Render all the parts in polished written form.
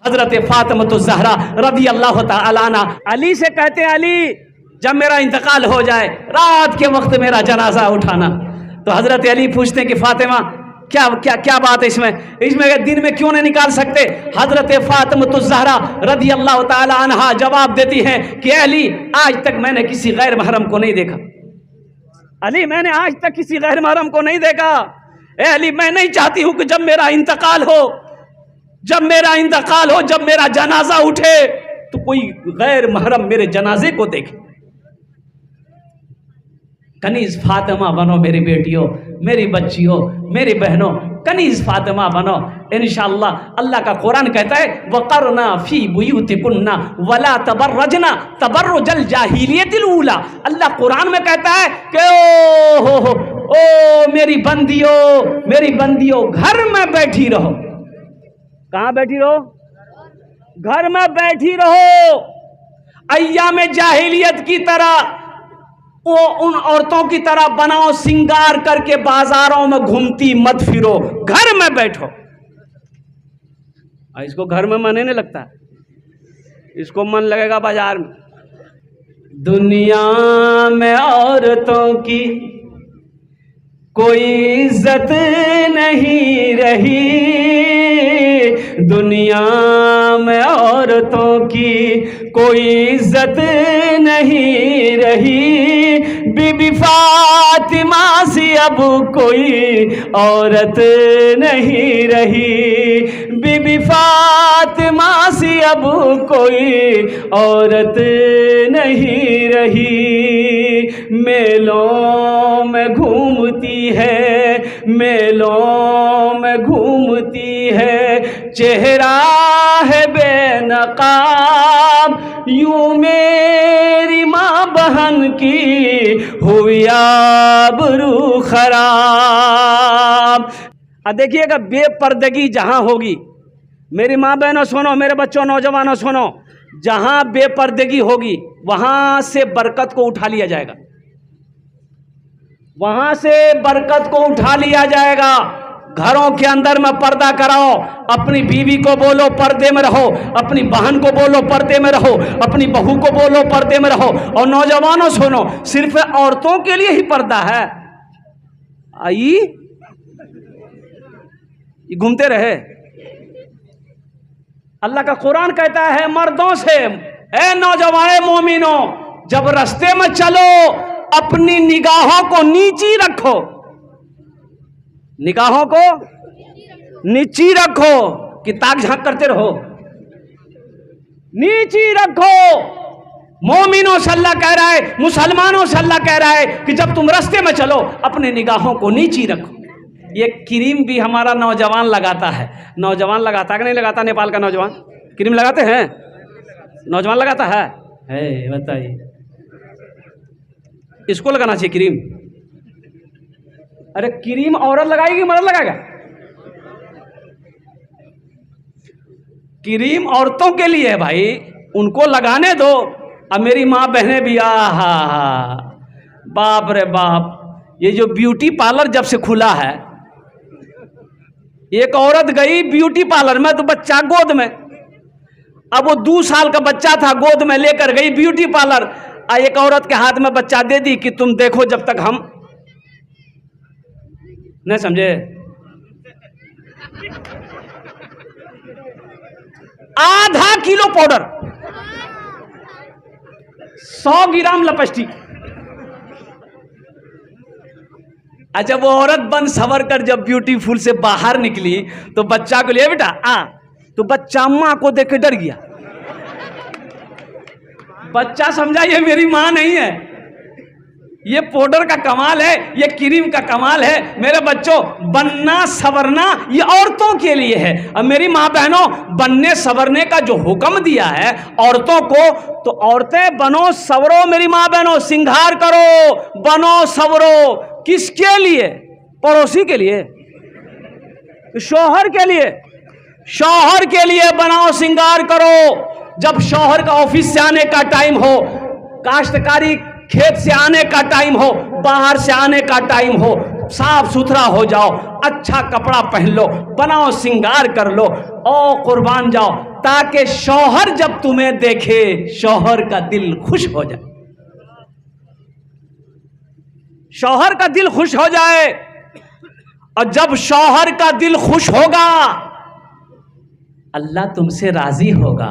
हजरत फातिमा ज़हरा रज़ी अल्लाह तआला अन्हा अली से कहते हैं, अली जब मेरा इंतकाल हो जाए रात के वक्त मेरा जनाजा उठाना। तो हजरत अली पूछते हैं कि फातिमा क्या क्या क्या बात है इसमें दिन में क्यों नहीं निकाल सकते। हजरत फातिमा ज़हरा रज़ी अल्लाह तआला अन्हा जवाब देती हैं कि अली आज तक मैंने किसी गैर महरम को नहीं देखा। अली मैंने आज तक किसी गैर महरम को नहीं देखा। अली मैं नहीं चाहती हूं कि जब मेरा इंतकाल हो, जब मेरा जनाजा उठे तो कोई गैर महरम मेरे जनाजे को देखे। कनीज फातिमा बनो मेरी बेटियों, मेरी बच्चियों, मेरी बहनों, कनीज फातिमा बनो इंशाअल्लाह। अल्लाह का कुरान कहता है वक़रना फी बुयूतिकुन्ना वला तबर्रजना तबर्रुजल जाहिलियतिल ऊला। अल्लाह कुरान में कहता है कि ओ मेरी बंदियों घर में बैठी रहो। कहाँ बैठी रहो? घर में बैठी रहो। अय्याम जाहिलियत की तरह वो उन औरतों की तरह बनाओ सिंगार करके बाजारों में घूमती मत फिरो, घर में बैठो। इसको घर में मन नहीं लगता, इसको मन लगेगा बाजार में। दुनिया में औरतों की कोई इज्जत नहीं रही, दुनिया में औरतों की कोई इज्जत नहीं रही। बीबी फातिमा से अब कोई औरत नहीं रही, बीबी फातिमा से अब कोई औरत नहीं रही। मेलों में घूमती है, मेलों में घूमती है, चेहरा है बेनकाब, यूं मेरी माँ बहन की हुई आबरू खराब। अब देखिएगा बेपर्दगी जहां होगी, मेरी माँ बहनों सुनो, मेरे बच्चों नौजवानों सुनो, जहां बेपर्दगी होगी वहां से बरकत को उठा लिया जाएगा, वहां से बरकत को उठा लिया जाएगा। घरों के अंदर में पर्दा कराओ, अपनी बीवी को बोलो पर्दे में रहो, अपनी बहन को बोलो पर्दे में रहो, अपनी बहू को बोलो पर्दे में रहो। और नौजवानों सुनो, सिर्फ औरतों के लिए ही पर्दा है। आई घूमते रहे। अल्लाह का कुरान कहता है मर्दों से, ए नौजवान मोमिनो, जब रास्ते में चलो अपनी निगाहों को नीची रखो, निगाहों को नीची रखो कि ताक झांक करते रहो, नीची रखो। मोमिनों से अल्लाह कह रहा है, मुसलमानों से अल्लाह कह रहा है कि जब तुम रास्ते में चलो अपने निगाहों को नीची रखो। ये क्रीम भी हमारा नौजवान लगाता है। नौजवान लगाता है कि नहीं लगाता? नेपाल का नौजवान क्रीम लगाते हैं? नौजवान लगाता है? बताइए, इसको लगाना चाहिए क्रीम। अरे क्रीम औरत लगाएगी मर्द लगाएगा? क्रीम औरतों के लिए है भाई, उनको लगाने दो। अब मेरी माँ बहनें भी बाप रे बाप, ये जो ब्यूटी पार्लर जब से खुला है, एक औरत गई ब्यूटी पार्लर में तो बच्चा गोद में, अब वो 2 साल का बच्चा था, गोद में लेकर गई ब्यूटी पार्लर। एक औरत के हाथ में बच्चा दे दी कि तुम देखो जब तक हम नहीं समझे। आधा किलो पाउडर, 100 ग्राम लिपस्टिक। अच्छा, वो औरत बन सवर कर जब ब्यूटीफुल से बाहर निकली तो बच्चा को लिया, बेटा तो बच्चा मां को देख के डर गया। बच्चा समझा ये मेरी मां नहीं है, ये पाउडर का कमाल है, ये क्रीम का कमाल है। मेरे बच्चों, बनना सवरना ये औरतों के लिए है। अब मेरी माँ बहनों, बनने सवरने का जो हुक्म दिया है औरतों को, तो औरतें बनो सवरो मेरी माँ बहनों, सिंगार करो, बनो सवरो। किसके लिए? पड़ोसी के लिए, शौहर के लिए, शौहर के लिए बनाओ, सिंगार करो। जब शौहर का ऑफिस से आने का टाइम हो, काश्तकारी खेत से आने का टाइम हो, बाहर से आने का टाइम हो, साफ सुथरा हो जाओ, अच्छा कपड़ा पहन लो, बनाओ सिंगार कर लो, ओ कुर्बान जाओ, ताकि शौहर जब तुम्हें देखे शौहर का दिल खुश हो जाए, शौहर का दिल खुश हो जाए। और जब शौहर का दिल खुश होगा अल्लाह तुमसे राजी होगा,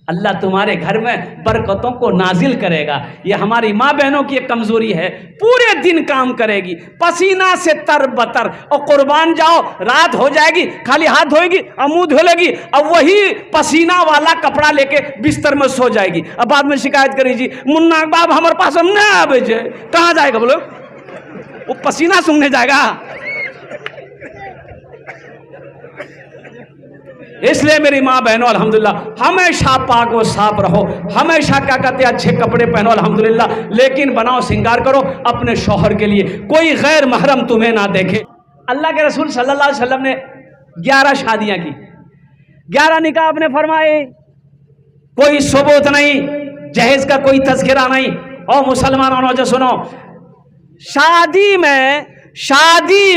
अल्लाह तुम्हारे घर में बरकतों को नाजिल करेगा। ये हमारी माँ बहनों की एक कमजोरी है, पूरे दिन काम करेगी पसीना से तर बतर, और कुर्बान जाओ रात हो जाएगी खाली हाथ धोएगी और मुंह धो लेगी, अब वही पसीना वाला कपड़ा लेके बिस्तर में सो जाएगी। अब बाद में शिकायत करेगी, मुन्ना बाब हमारे पास हम नहीं आवे, कहाँ जाएगा बोलो, वो पसीना सूंघने जाएगा। इसलिए मेरी माँ बहनों अल्हम्दुलिल्लाह हमेशा पाक व साफ रहो, हमेशा क्या कहते हैं अच्छे कपड़े पहनो अल्हम्दुलिल्लाह, लेकिन बनाओ श्रृंगार करो अपने शौहर के लिए, कोई गैर महरम तुम्हें ना देखे। अल्लाह के रसूल सल्लल्लाहु अलैहि वसल्लम ने 11 शादियां की, 11 निकाह आपने फरमाए, कोई सबूत नहीं, जहेज का कोई तज़किरा नहीं। और मुसलमानों जो सुनो, शादी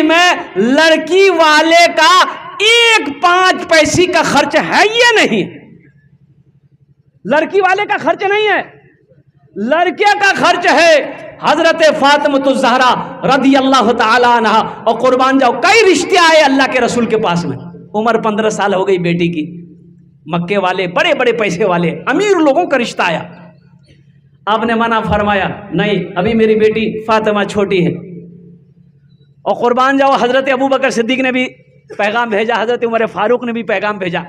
में लड़की वाले का 1 पैसे का खर्च है या नहीं? लड़की वाले का खर्च नहीं है, लड़के का खर्च है। हजरत फातिमा ज़हरा रदी अल्लाह ताला अन्हा, और कुर्बान जाओ कई रिश्ते आए अल्लाह के रसूल के पास में, उम्र 15 साल हो गई बेटी की, मक्के वाले बड़े बड़े पैसे वाले अमीर लोगों का रिश्ता आया, आपने मना फरमाया नहीं अभी मेरी बेटी फातिमा छोटी है। और कुर्बान जाओ हजरत अबू बकर सिद्दीक ने भी पैगाम भेजा, हजरत उमर फारूक ने भी पैगाम भेजा,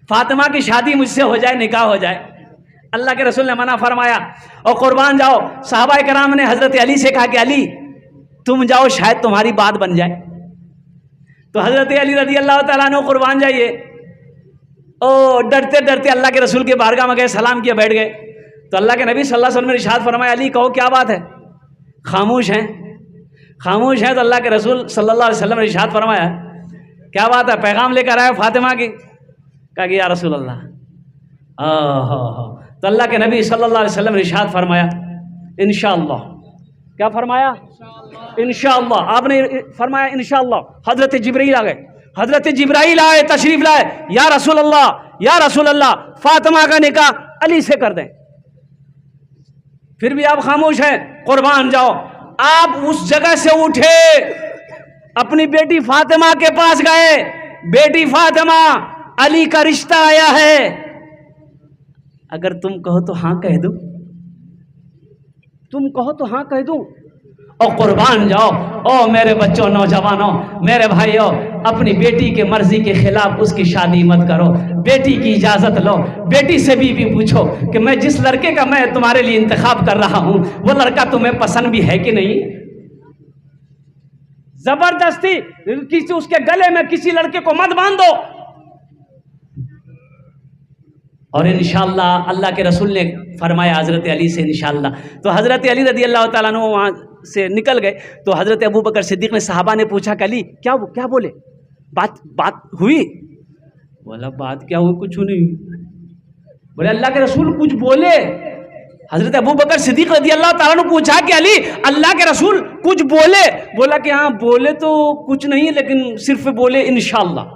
फातिमा की शादी मुझसे हो जाए, निकाह हो जाए। अल्लाह के रसूल ने मना फरमाया। और कुर्बान जाओ सहाबा कराम ने हजरत अली से कहा कि अली तुम जाओ शायद तुम्हारी बात बन जाए। तो हजरत अली रदी अल्लाह तआला अन्हु कुर्बान जाइए, ओ डरते डरते अल्लाह के रसूल के बारगाह में गए, सलाम किया, बैठ गए। तो अल्लाह के नबी सल्लल्लाहु अलैहि वसल्लम ने इरशाद फरमाया, अली कहो क्या बात है, खामोश हैं, खामोश हैं। तो अल्लाह के रसूल सल्लल्लाहु अलैहि वसल्लम ने इरशाद फरमाया, क्या बात है, पैगाम लेकर आए फातिमा की? कहा कि या रसूल अल्लाह। तो अल्लाह के नबी सल्लल्लाहु अलैहि वसल्लम ने इरशाद फरमाया इंशाअल्लाह। क्या फरमाया? इंशाअल्लाह। आपने फरमाया इंशाअल्लाह। हजरत जिब्राइल आ गए, हजरत जिब्राइल आए, तशरीफ लाए, या रसूल अल्लाह, या रसूल अल्लाह, फातिमा का निकाह अली से कर दें। फिर भी आप खामोश हैं। कुर्बान जाओ, आप उस जगह से उठे, अपनी बेटी फातिमा के पास गए, बेटी फातिमा अली का रिश्ता आया है, अगर तुम कहो तो हाँ कह दूं, तुम कहो तो हाँ कह दूं। और कुर्बान जाओ, ओ मेरे बच्चों, नौजवानों, मेरे भाइयों, अपनी बेटी के मर्जी के खिलाफ उसकी शादी मत करो, बेटी की इजाजत लो, बेटी से भी पूछो कि मैं जिस लड़के का मैं तुम्हारे लिए इंतखाब कर रहा हूं वो लड़का तुम्हें पसंद भी है कि नहीं। जबरदस्ती किसी उसके गले में किसी लड़के को मत बांध दो। और इंशाअल्लाह अल्लाह के रसूल ने फरमाया हजरत अली से इंशाअल्लाह। तो हजरत अली रदी अल्लाह ताला अन्हु वहाँ से निकल गए। तो हजरत अबू बकर सिद्दीक ने सहाबा ने पूछा कि अली क्या बोले, बात हुई? बोला बात क्या हुई, कुछ नहीं। बोले अल्लाह के रसूल कुछ बोले? हजरत अबू बकर सिद्दीक रदी अल्लाह ताला ने पूछा कि अली अल्लाह के रसूल कुछ बोले? बोला कि हाँ बोले तो कुछ नहीं, लेकिन सिर्फ बोले इंशाअल्लाह।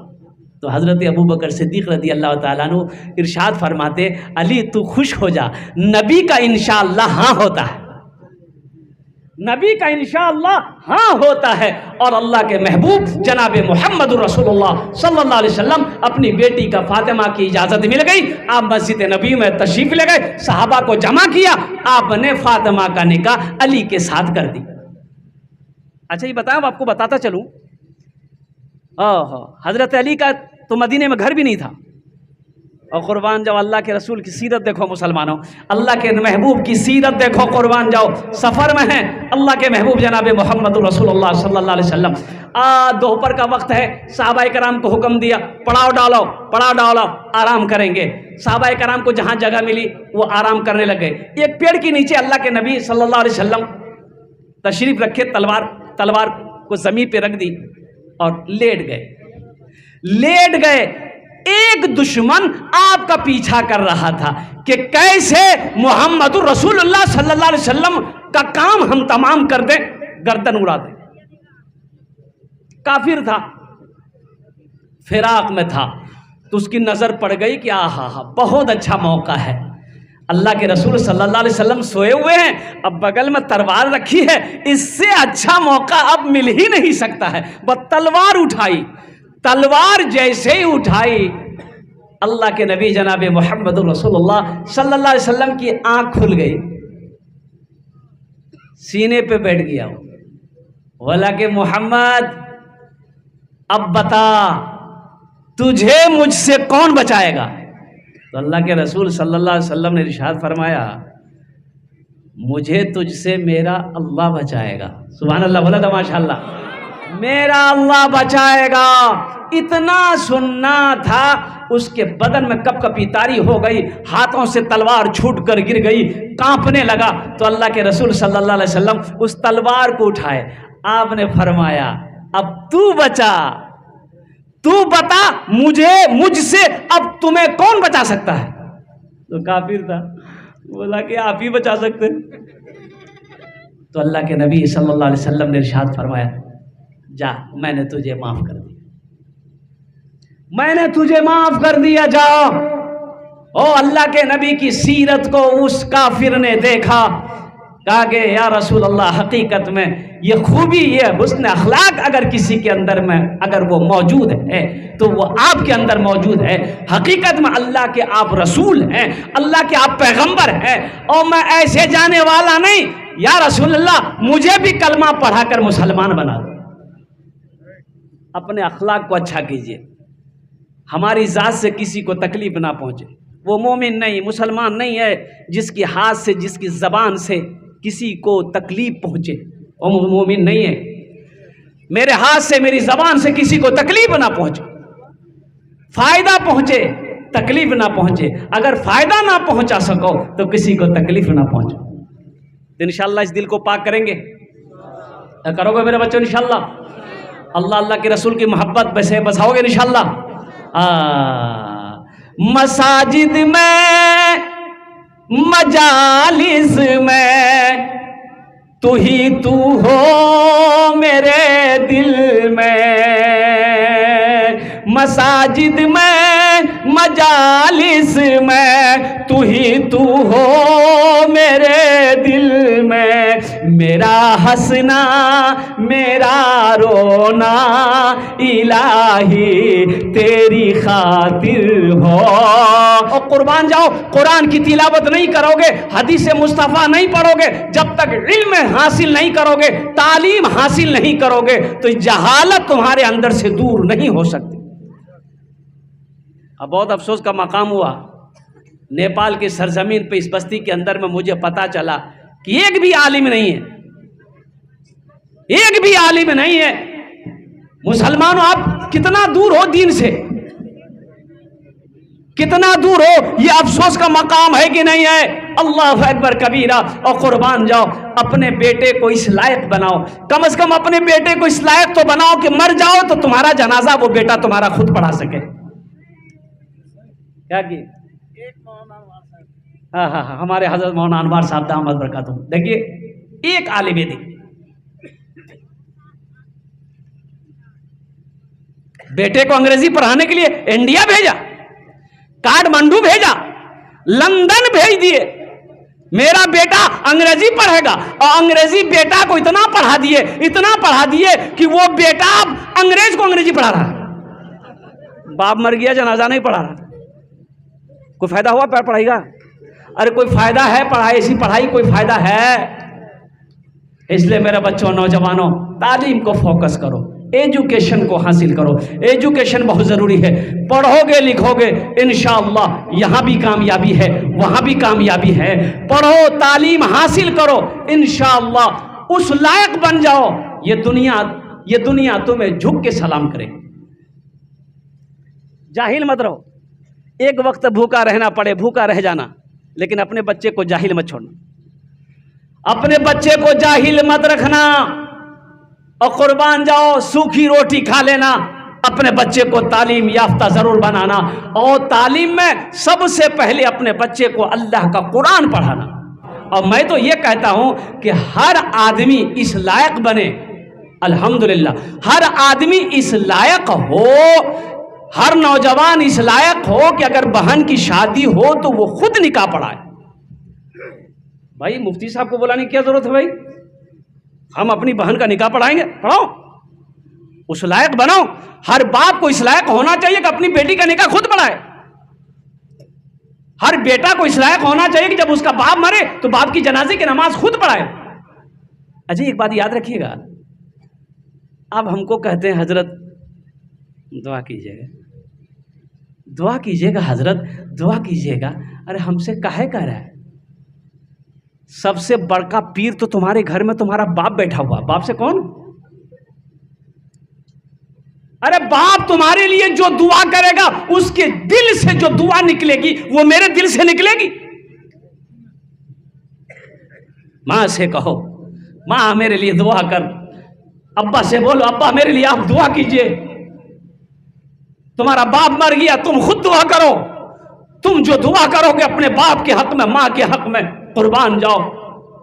तो हजरत अबू बकर सिद्दीक रदी अल्लाह ताला अन्हु इरशाद फरमाते, अली तू खुश हो जा, नबी का इंशाअल्लाह हाँ होता है, नबी का इंशाअल्लाह हाँ होता है। और अल्लाह के महबूब जनाब मोहम्मद रसूलुल्लाह सल्लल्लाहु अलैहि वसल्लम अपनी बेटी का फातिमा की इजाज़त मिल गई, आप मस्जिद नबी में तशरीफ ले गए, सहाबा को जमा किया, आपने फातिमा का निकाह अली के साथ कर दी। अच्छा ये बताओ, आपको बताता चलूँ, हजरत अली का तो मदीने में घर भी नहीं था। और कुर्बान जाओ अल्लाह के रसूल की सीरत देखो मुसलमानों, अल्लाह के महबूब की सीरत देखो। कुर्बान जाओ सफ़र में हैं अल्लाह के महबूब जनाब मोहम्मद रसूलुल्लाह सल्लल्लाहु अलैहि वसल्लम। दोपहर का वक्त है, सहाबाए कराम को हुक्म दिया पड़ाव डालो, आराम करेंगे। सहाबाए कराम को जहाँ जगह मिली वो आराम करने लगे। एक पेड़ के नीचे अल्लाह के नबी सल्लल्लाहु अलैहि वसल्लम तशरीफ रखे, तलवार को ज़मीन पे रख दी और लेट गए। एक दुश्मन आपका पीछा कर रहा था कि कैसे मोहम्मद रसूलुल्लाह सल्लल्लाहु अलैहि वसल्लम का काम हम तमाम कर दें, गर्दन उड़ा दें। काफिर था, फिराक में था, तो उसकी नज़र पड़ गई कि आहा बहुत अच्छा मौका है, अल्लाह के रसूल सल्लल्लाहु अलैहि वसल्लम सोए हुए हैं, अब बगल में तलवार रखी है, इससे अच्छा मौका अब मिल ही नहीं सकता है। बस तलवार उठाई, तलवार जैसे ही उठाई अल्लाह के नबी जनाब मोहम्मद रसूलुल्लाह सल्लल्लाहु अलैहि वसल्लम की आंख खुल गई, सीने पे बैठ गया। बोला कि मोहम्मद अब बता तुझे मुझसे कौन बचाएगा? तो अल्लाह के रसूल सल्लल्लाहु अलैहि वसल्लम ने इरशाद फरमाया, मुझे तुझसे मेरा अल्लाह बचाएगा। सुभान अल्लाह, बोला था माशाअल्लाह, मेरा अल्लाह बचाएगा। इतना सुनना था, उसके बदन में कपकपी तारी हो गई, हाथों से तलवार छूट कर गिर गई, कांपने लगा। तो अल्लाह के रसूल सल्लल्लाहु अलैहि वसल्लम उस तलवार को उठाए, आपने फरमाया अब तू बचा, तू बता मुझसे अब तुम्हें कौन बचा सकता है? तो काफिर था, बोला कि आप ही बचा सकते हैं। तो अल्लाह के नबी सल्लल्लाहु अलैहि वसल्लम ने इरशाद फरमाया, जा मैंने तुझे माफ कर दिया, मैंने तुझे माफ कर दिया, जाओ। ओ अल्लाह के नबी की सीरत को उस काफिर ने देखा, कहा कि या रसूल अल्लाह, हकीकत में ये खूबी, ये हुस्न अखलाक अगर किसी के अंदर में अगर वो मौजूद है तो वो आपके अंदर मौजूद है। हकीकत में अल्लाह के आप रसूल हैं, अल्लाह के आप पैगंबर हैं, और मैं ऐसे जाने वाला नहीं। या रसूल अल्लाह, मुझे भी कलमा पढ़ाकर मुसलमान बना दो। अपने अखलाक को अच्छा कीजिए, हमारी जात से किसी को तकलीफ ना पहुंचे। वो मोमिन नहीं, मुसलमान नहीं है जिसकी हाथ से, जिसकी जबान से किसी को तकलीफ पहुंचे, वो मोमिन नहीं है। मेरे हाथ से, मेरी जबान से किसी को तकलीफ ना पहुंचे, फायदा पहुंचे, तकलीफ ना पहुंचे। अगर फायदा ना पहुंचा सको तो किसी को तकलीफ ना पहुंचे। तो इंशाअल्लाह इस दिल को पाक करेंगे, करोगे मेरे बच्चों इंशाअल्लाह? अल्लाह अल्लाह के रसूल की मोहब्बत वैसे बसाओगे इंशाअल्लाह? मसाजिद में, मजालिस में तू ही तू हो मेरे दिल में, मसाजिद में, मजालिस में तू ही तू हो मेरे दिल में। मेरा हंसना, मेरा रोना इलाही तेरी खातिर हो। और कुर्बान जाओ, कुरान की तिलावत नहीं करोगे, हदीस मुस्तफ़ा नहीं पढ़ोगे, जब तक इल्म हासिल नहीं करोगे, तालीम हासिल नहीं करोगे, तो जहालत तुम्हारे अंदर से दूर नहीं हो सकती। अब बहुत अफसोस का मकाम हुआ, नेपाल की सरजमीन पे इस बस्ती के अंदर में मुझे पता चला कि एक भी आलिम नहीं है, एक भी आलिम नहीं है। मुसलमानों, आप कितना दूर हो दीन से, कितना दूर हो, ये अफसोस का मकाम है कि नहीं है? अल्लाह अकबर कबीरा। और कुर्बान जाओ, अपने बेटे को इस लायक बनाओ, कम से कम अपने बेटे को इस लायक तो बनाओ कि मर जाओ तो तुम्हारा जनाजा वो बेटा तुम्हारा खुद पढ़ा सके। क्या की? हाँ हाँ हाँ, हमारे हजरत मौलाना अनवार साहब दामद बरकातुहू, देखिए एक आलिम दी बेटे को अंग्रेजी पढ़ाने के लिए इंडिया भेजा, काठमांडू भेजा, लंदन भेज दिए, मेरा बेटा अंग्रेजी पढ़ेगा। और अंग्रेजी बेटा को इतना पढ़ा दिए, इतना पढ़ा दिए कि वो बेटा अब अंग्रेज को अंग्रेजी पढ़ा रहा है। बाप मर गया, जनाजा नहीं पढ़ा रहा, कोई फायदा हुआ पढ़ाई का? अरे कोई फायदा है पढ़ाई, ऐसी पढ़ाई कोई फायदा है? इसलिए मेरे बच्चों, नौजवानों, तालीम को फोकस करो, एजुकेशन को हासिल करो। एजुकेशन बहुत ज़रूरी है, पढ़ोगे लिखोगे इंशाअल्लाह यहाँ भी कामयाबी है, वहाँ भी कामयाबी है। पढ़ो, तालीम हासिल करो, इंशाअल्लाह उस लायक बन जाओ, ये दुनिया तुम्हें झुक के सलाम करे। जाहिल मत रहो, एक वक्त भूखा रहना पड़े, भूखा रह जाना, लेकिन अपने बच्चे को जाहिल मत छोड़ना, अपने बच्चे को जाहिल मत रखना। और कुर्बान जाओ, सूखी रोटी खा लेना, अपने बच्चे को तालीम याफ्ता जरूर बनाना। और तालीम में सबसे पहले अपने बच्चे को अल्लाह का कुरान पढ़ाना। और मैं तो ये कहता हूं कि हर आदमी इस लायक बने, अल्हम्दुलिल्लाह, हर आदमी इस लायक हो हर नौजवान इस लायक हो कि अगर बहन की शादी हो तो वो खुद निकाह पढ़ाए। भाई मुफ्ती साहब को बुलाने की क्या जरूरत है भाई? हम अपनी बहन का निकाह पढ़ाएंगे? पढ़ाओ, उस लायक बनाओ। हर बाप को इस लायक होना चाहिए कि अपनी बेटी का निकाह खुद पढ़ाए। हर बेटा को इस लायक होना चाहिए कि जब उसका बाप मरे तो बाप की जनाजे की नमाज खुद पढ़ाए। अच्छा एक बात याद रखिएगा, अब हमको कहते हैं हजरत दुआ कीजिएगा, दुआ कीजिएगा हजरत, दुआ कीजिएगा। अरे हमसे काहे कह रहा है? सबसे बड़का पीर तो तुम्हारे घर में तुम्हारा बाप बैठा हुआ, बाप से कौन? अरे बाप तुम्हारे लिए जो दुआ करेगा उसके दिल से जो दुआ निकलेगी वो मेरे दिल से निकलेगी। मां से कहो, मां मेरे लिए दुआ कर। अब्बा से बोलो, अब्बा मेरे लिए आप दुआ कीजिए। तुम्हारा बाप मर गया, तुम खुद दुआ करो। तुम जो दुआ करोगे अपने बाप के हक में, मां के हक में, कुर्बान जाओ।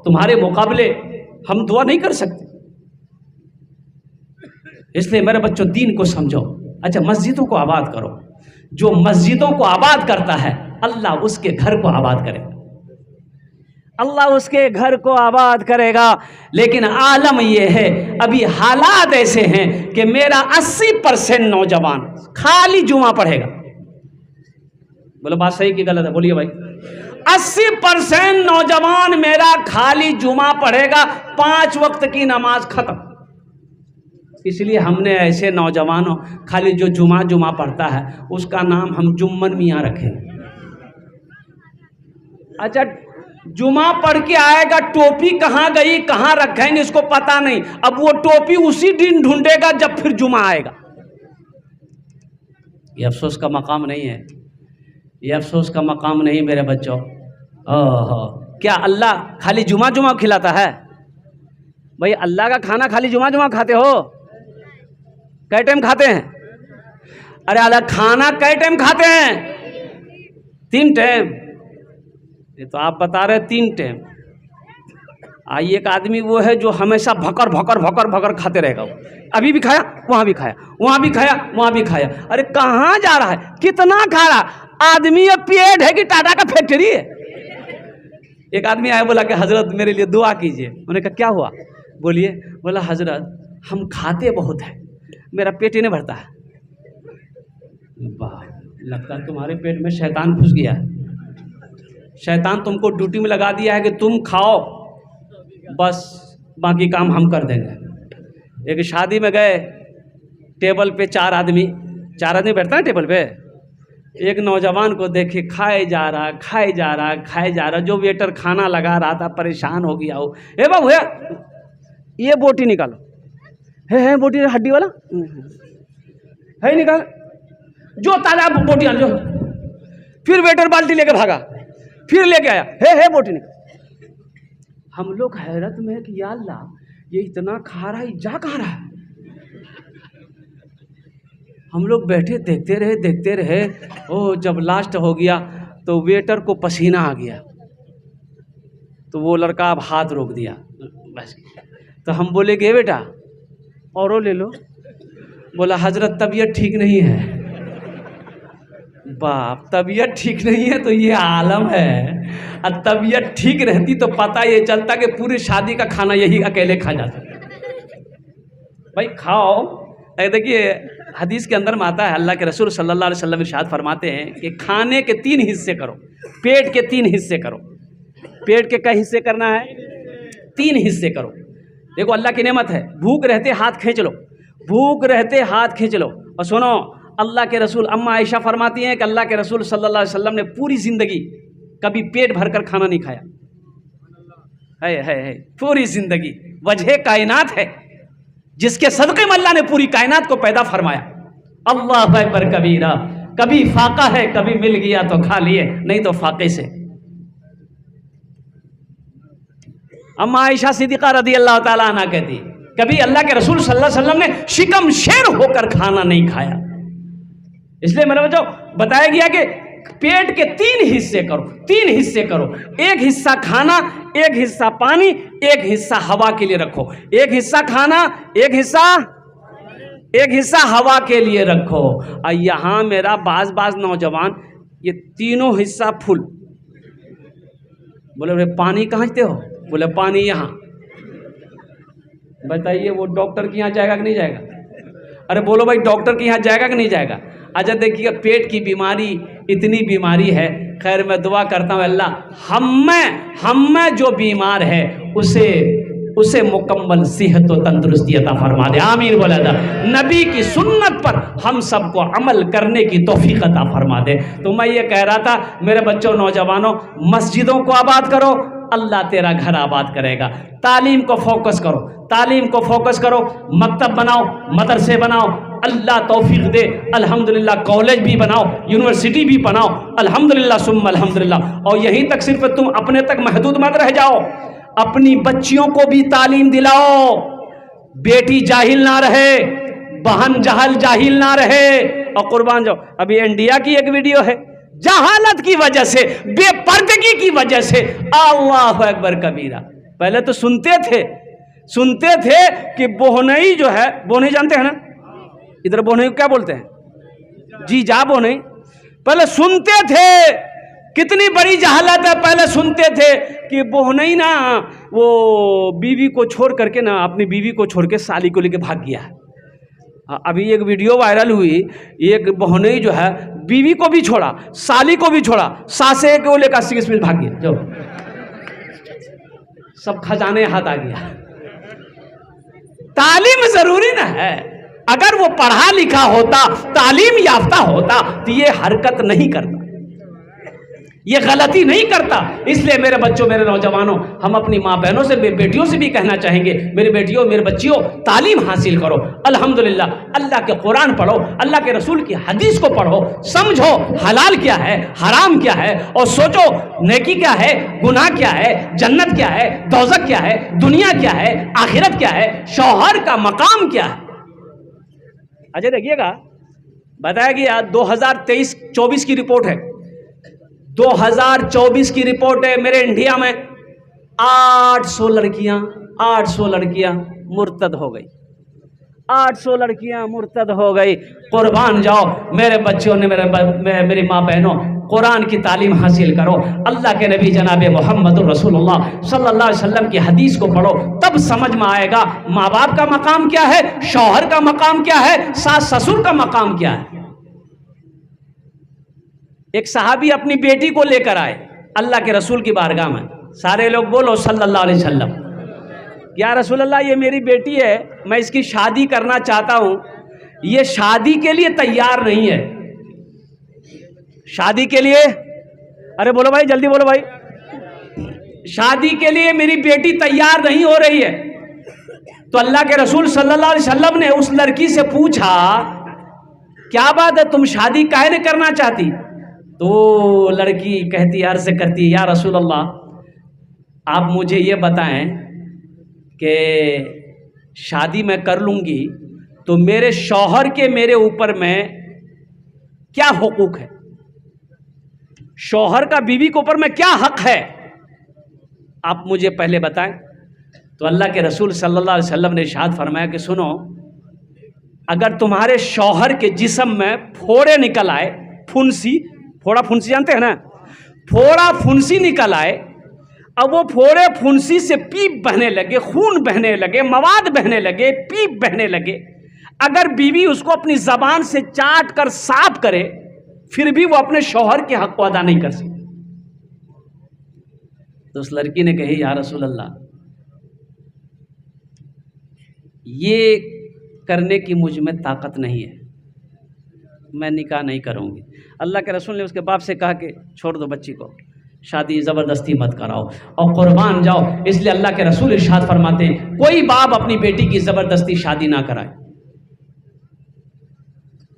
तुम्हारे मुकाबले हम दुआ नहीं कर सकते। इसलिए मेरे बच्चों दीन को समझो। अच्छा मस्जिदों को आबाद करो। जो मस्जिदों को आबाद करता है अल्लाह उसके घर को आबाद करेगा, अल्लाह उसके घर को आबाद करेगा। लेकिन आलम यह है अभी हालात ऐसे हैं कि मेरा 80% नौजवान खाली जुमा पढ़ेगा। बोलो बात सही कि गलत है? बोलिए भाई। 80% नौजवान मेरा खाली जुमा पढ़ेगा, 5 वक्त की नमाज खत्म। इसलिए हमने ऐसे नौजवानों खाली जो जुमा पढ़ता है उसका नाम हम जुम्मन मियाँ रखें। अच्छा जुमा पढ़ के आएगा, टोपी कहाँ गई कहाँ रखेंगे इसको पता नहीं। अब वो टोपी उसी दिन ढूंढेगा जब फिर जुमा आएगा। ये अफसोस का मकाम नहीं है, ये अफसोस का मकाम नहीं मेरे बच्चों। ओहो, क्या अल्लाह खाली जुमा खिलाता है? भाई अल्लाह का खाना खाली जुमा खाते हो? कै टाइम खाते हैं? अरे अल्लाह खाना कै टाइम खाते हैं? 3 टाइम। ये तो आप बता रहे 3 टाइम। आइए एक आदमी वो है जो हमेशा भकर खाते रहेगा। अभी भी खाया, वहां भी खाया, वहां भी खाया, वहां भी खाया। अरे कहाँ जा रहा है? कितना खा रहा आदमी? ये पेट है कि टाटा का फैक्ट्री है? एक आदमी आया बोला कि हजरत मेरे लिए दुआ कीजिए। उन्होंने कहा क्या हुआ? बोलिए। बोला हजरत हम खाते बहुत है, मेरा पेट ही नहीं भरता है। वाह, लगता है तुम्हारे पेट में शैतान घुस गया। शैतान तुमको ड्यूटी में लगा दिया है कि तुम खाओ, बस बाकी काम हम कर देंगे। एक शादी में गए, टेबल पे 4 आदमी बैठता है टेबल पे। एक नौजवान को देखे खाए जा रहा। जो वेटर खाना लगा रहा था परेशान हो गया हो। हे बाबू ये बोटी निकालो। है बोटी हड्डी वाला है, निकाल। जो ताजा बोटी आन जो। फिर वेटर बाल्टी लेके भागा, फिर लेके आया। है बोटी निकाल। हम लोग हैरत में कि या अल्लाह ये इतना खा रहा है, जा कहाँ रहा है? हम लोग बैठे देखते रहे। ओ जब लास्ट हो गया तो वेटर को पसीना आ गया, तो वो लड़का अब हाथ रोक दिया बस। तो हम बोले कि बेटा औरो ले लो। बोला हजरत तबीयत ठीक नहीं है। बाप तबीयत ठीक नहीं है तो ये आलम है। और तबीयत ठीक रहती तो पता ये चलता कि पूरी शादी का खाना यही अकेले खा जाता। भाई खाओ। देखिए हदीस के अंदर में आता है, अल्लाह के रसूल सल्लल्लाहु अलैहि वसल्लम इरशाद फरमाते हैं कि खाने के 3 हिस्से करो, पेट के 3 हिस्से करो। पेट के कई हिस्से करना है? 3 हिस्से करो। देखो अल्लाह की नेमत है, भूख रहते हाथ खींच लो, भूख रहते हाथ खींच लो। और सुनो अल्लाह के रसूल अम्मा आयशा फरमाती हैं कि अल्लाह के रसूल सल्लल्लाहु अलैहि वसल्लम ने पूरी ज़िंदगी कभी पेट भरकर खाना नहीं खाया है। पूरी ज़िंदगी वजह कायनात है जिसके सदक़े में अल्लाह ने पूरी कायनात को पैदा फरमाया। अल्लाह अकबर कबीरा। कभी फाका है, कभी मिल गया तो खा लिए, नहीं तो फाके से। अम्मा आयशा सिद्दीक़ा रज़ी अल्लाह ताला अन्हा कहती कभी अल्लाह के रसूल सल्लल्लाहु अलैहि वसल्लम ने शिकम शेर होकर खाना नहीं खाया। इसलिए मेरे बच्चों बताया गया कि पेट के 3 हिस्से करो, 3 हिस्से करो। 1 हिस्सा खाना, 1 हिस्सा पानी, 1 हिस्सा हवा के लिए रखो। 1 हिस्सा खाना, 1 हिस्सा एक हिस्सा हवा के लिए रखो। और यहाँ मेरा बाज नौजवान ये तीनों हिस्सा फुल। बोले पानी कहाँ से हो? बोले पानी यहाँ। बताइए वो डॉक्टर के यहाँ जाएगा कि नहीं जाएगा? अरे बोलो भाई डॉक्टर के यहाँ जाएगा कि नहीं जाएगा? अच्छा देखिए पेट की बीमारी इतनी बीमारी है। खैर मैं दुआ करता हूँ अल्लाह हम में जो बीमार है उसे मुकम्मल सेहत और तंदुरुस्ती अता फरमा दे। आमीन बोला था। नबी की सुन्नत पर हम सबको अमल करने की तौफीक अता फरमा दे। तो मैं ये कह रहा था मेरे बच्चों नौजवानों, मस्जिदों को आबाद करो, अल्लाह तेरा घर आबाद करेगा। तालीम को फोकस करो, मकतब बनाओ, मदरसे बनाओ, अल्लाह तौफीक दे। अल्हम्दुलिल्लाह कॉलेज भी बनाओ, यूनिवर्सिटी भी बनाओ, अल्हम्दुलिल्लाह सुम्मा अल्हम्दुलिल्लाह। और यहीं तक सिर्फ तुम अपने तक महदूद मत रह जाओ, अपनी बच्चियों को भी तालीम दिलाओ। बेटी जाहिल ना रहे, बहन जाहिल ना रहे। और कुर्बान जाओ, अभी इंडिया की एक वीडियो है, जहालत की वजह से, बेपर्दगी की वजह से, अल्लाहु अकबर कबीरा। पहले तो सुनते थे कि बोहनई जो है, बोहनई जानते हैं ना, इधर बोहनई क्या बोलते हैं? जी जा बोहनई। पहले सुनते थे, कितनी बड़ी जहालत है। पहले सुनते थे कि बोहनई ना वो बीवी को छोड़ करके ना, अपनी बीवी को छोड़ के साली को लेके भाग गया। अभी एक वीडियो वायरल हुई, एक बोहनई जो है बीवी को भी छोड़ा, साली को भी छोड़ा, सासे को लेकर 80 स्पीड भाग गया। जो सब खजाने हाथ आ गया। तालीम जरूरी ना है। अगर वो पढ़ा लिखा होता, तालीम याफ्ता होता तो ये हरकत नहीं करता, ये गलती नहीं करता। इसलिए मेरे बच्चों, मेरे नौजवानों, हम अपनी माँ बहनों से, बेटियों से भी कहना चाहेंगे, मेरी बेटियों, मेरे बच्चियों, तालीम हासिल करो। अल्हम्दुलिल्लाह अल्लाह के कुरान पढ़ो, अल्लाह के रसूल की हदीस को पढ़ो, समझो हलाल क्या है, हराम क्या है, और सोचो नेकी क्या है, गुनाह क्या है, जन्नत क्या है, दोज़ख क्या है, दुनिया क्या है, आखिरत क्या है, शौहर का मकाम क्या है। अच्छा देखिएगा, बताया गया 2023-24 की रिपोर्ट है, 2024 की रिपोर्ट है। मेरे इंडिया में 800 लड़कियां मुर्तद हो गई। 800 लड़कियां मुर्तद हो गई। कुर्बान जाओ मेरे बच्चों ने, मेरी माँ बहनों, कुरान की तालीम हासिल करो। अल्लाह के नबी जनाब मोहम्मद रसूलुल्लाह सल्लल्लाहु अलैहि वसल्लम की हदीस को पढ़ो, तब समझ में आएगा माँ बाप का मकाम क्या है, शौहर का मकाम क्या है, सास ससुर का मकाम क्या है। एक सहाबी अपनी बेटी को लेकर आए अल्लाह के रसूल की बारगाह में। सारे लोग बोलो सल्लल्लाहु अलैहि वसल्लम। या रसूल अल्लाह, ये मेरी बेटी है, मैं इसकी शादी करना चाहता हूं, ये शादी के लिए तैयार नहीं है। शादी के लिए, अरे बोलो भाई, जल्दी बोलो भाई, शादी के लिए मेरी बेटी तैयार नहीं हो रही है। तो अल्लाह के रसूल सल्लल्लाहु अलैहि वसल्लम ने उस लड़की से पूछा, क्या बात है, तुम शादी काहे नहीं करना चाहती? तो लड़की कहती, अर्ज करती, या रसूल अल्लाह, आप मुझे ये बताएं कि शादी मैं कर लूँगी तो मेरे शौहर के मेरे ऊपर में क्या हुकूक है, शौहर का बीवी के ऊपर में क्या हक है, आप मुझे पहले बताएं। तो अल्लाह के रसूल सल्लल्लाहु अलैहि वसल्लम ने इरशाद फरमाया कि सुनो, अगर तुम्हारे शौहर के जिस्म में फोड़े निकल आए, फोड़ा फुंसी जानते हैं ना, फोड़ा फुंसी निकल आए, अब वो फोड़े फुंसी से पीप बहने लगे, खून बहने लगे, मवाद बहने लगे, पीप बहने लगे, अगर बीवी उसको अपनी जबान से चाट कर साफ करे फिर भी वो अपने शौहर के हक को अदा नहीं कर सकती। तो उस लड़की ने कही, या रसूल अल्लाह, ये करने की मुझ में ताकत नहीं है, मैं निकाह नहीं करूँगी। अल्लाह के रसूल ने उसके बाप से कहा कि छोड़ दो बच्ची को, शादी ज़बरदस्ती मत कराओ। और कुर्बान जाओ, इसलिए अल्लाह के रसूल इरशाद फरमाते हैं, कोई बाप अपनी बेटी की ज़बरदस्ती शादी ना कराए।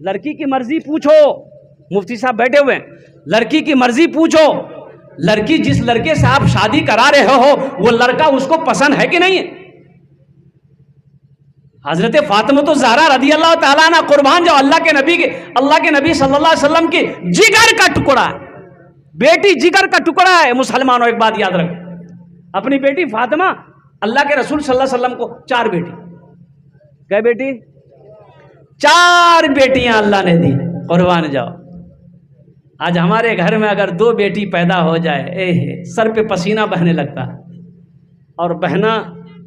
लड़की की मर्जी पूछो, मुफ्ती साहब बैठे हुए हैं, लड़की की मर्जी पूछो, लड़की जिस लड़के से आप शादी करा रहे हो वो लड़का उसको पसंद है कि नहीं है। हजरत फातिमा तो ज़हरा रदी अल्लाह ताला अन्हा, कुर्बान जाओ, अल्लाह के नबी सल्लल्लाहु अलैहि वसल्लम की जिगर का टुकड़ा है, बेटी जिगर का टुकड़ा है। मुसलमानों एक बात याद रखो, अपनी बेटी फातिमा, अल्लाह के रसूल सल्लल्लाहु अलैहि वसल्लम को 4 बेटी, क्या बेटी, 4 बेटियां अल्लाह ने दी, कुर्बान जाओ। आज हमारे घर में अगर 2 बेटी पैदा हो जाए, सर पे पसीना बहने लगता है। और बहना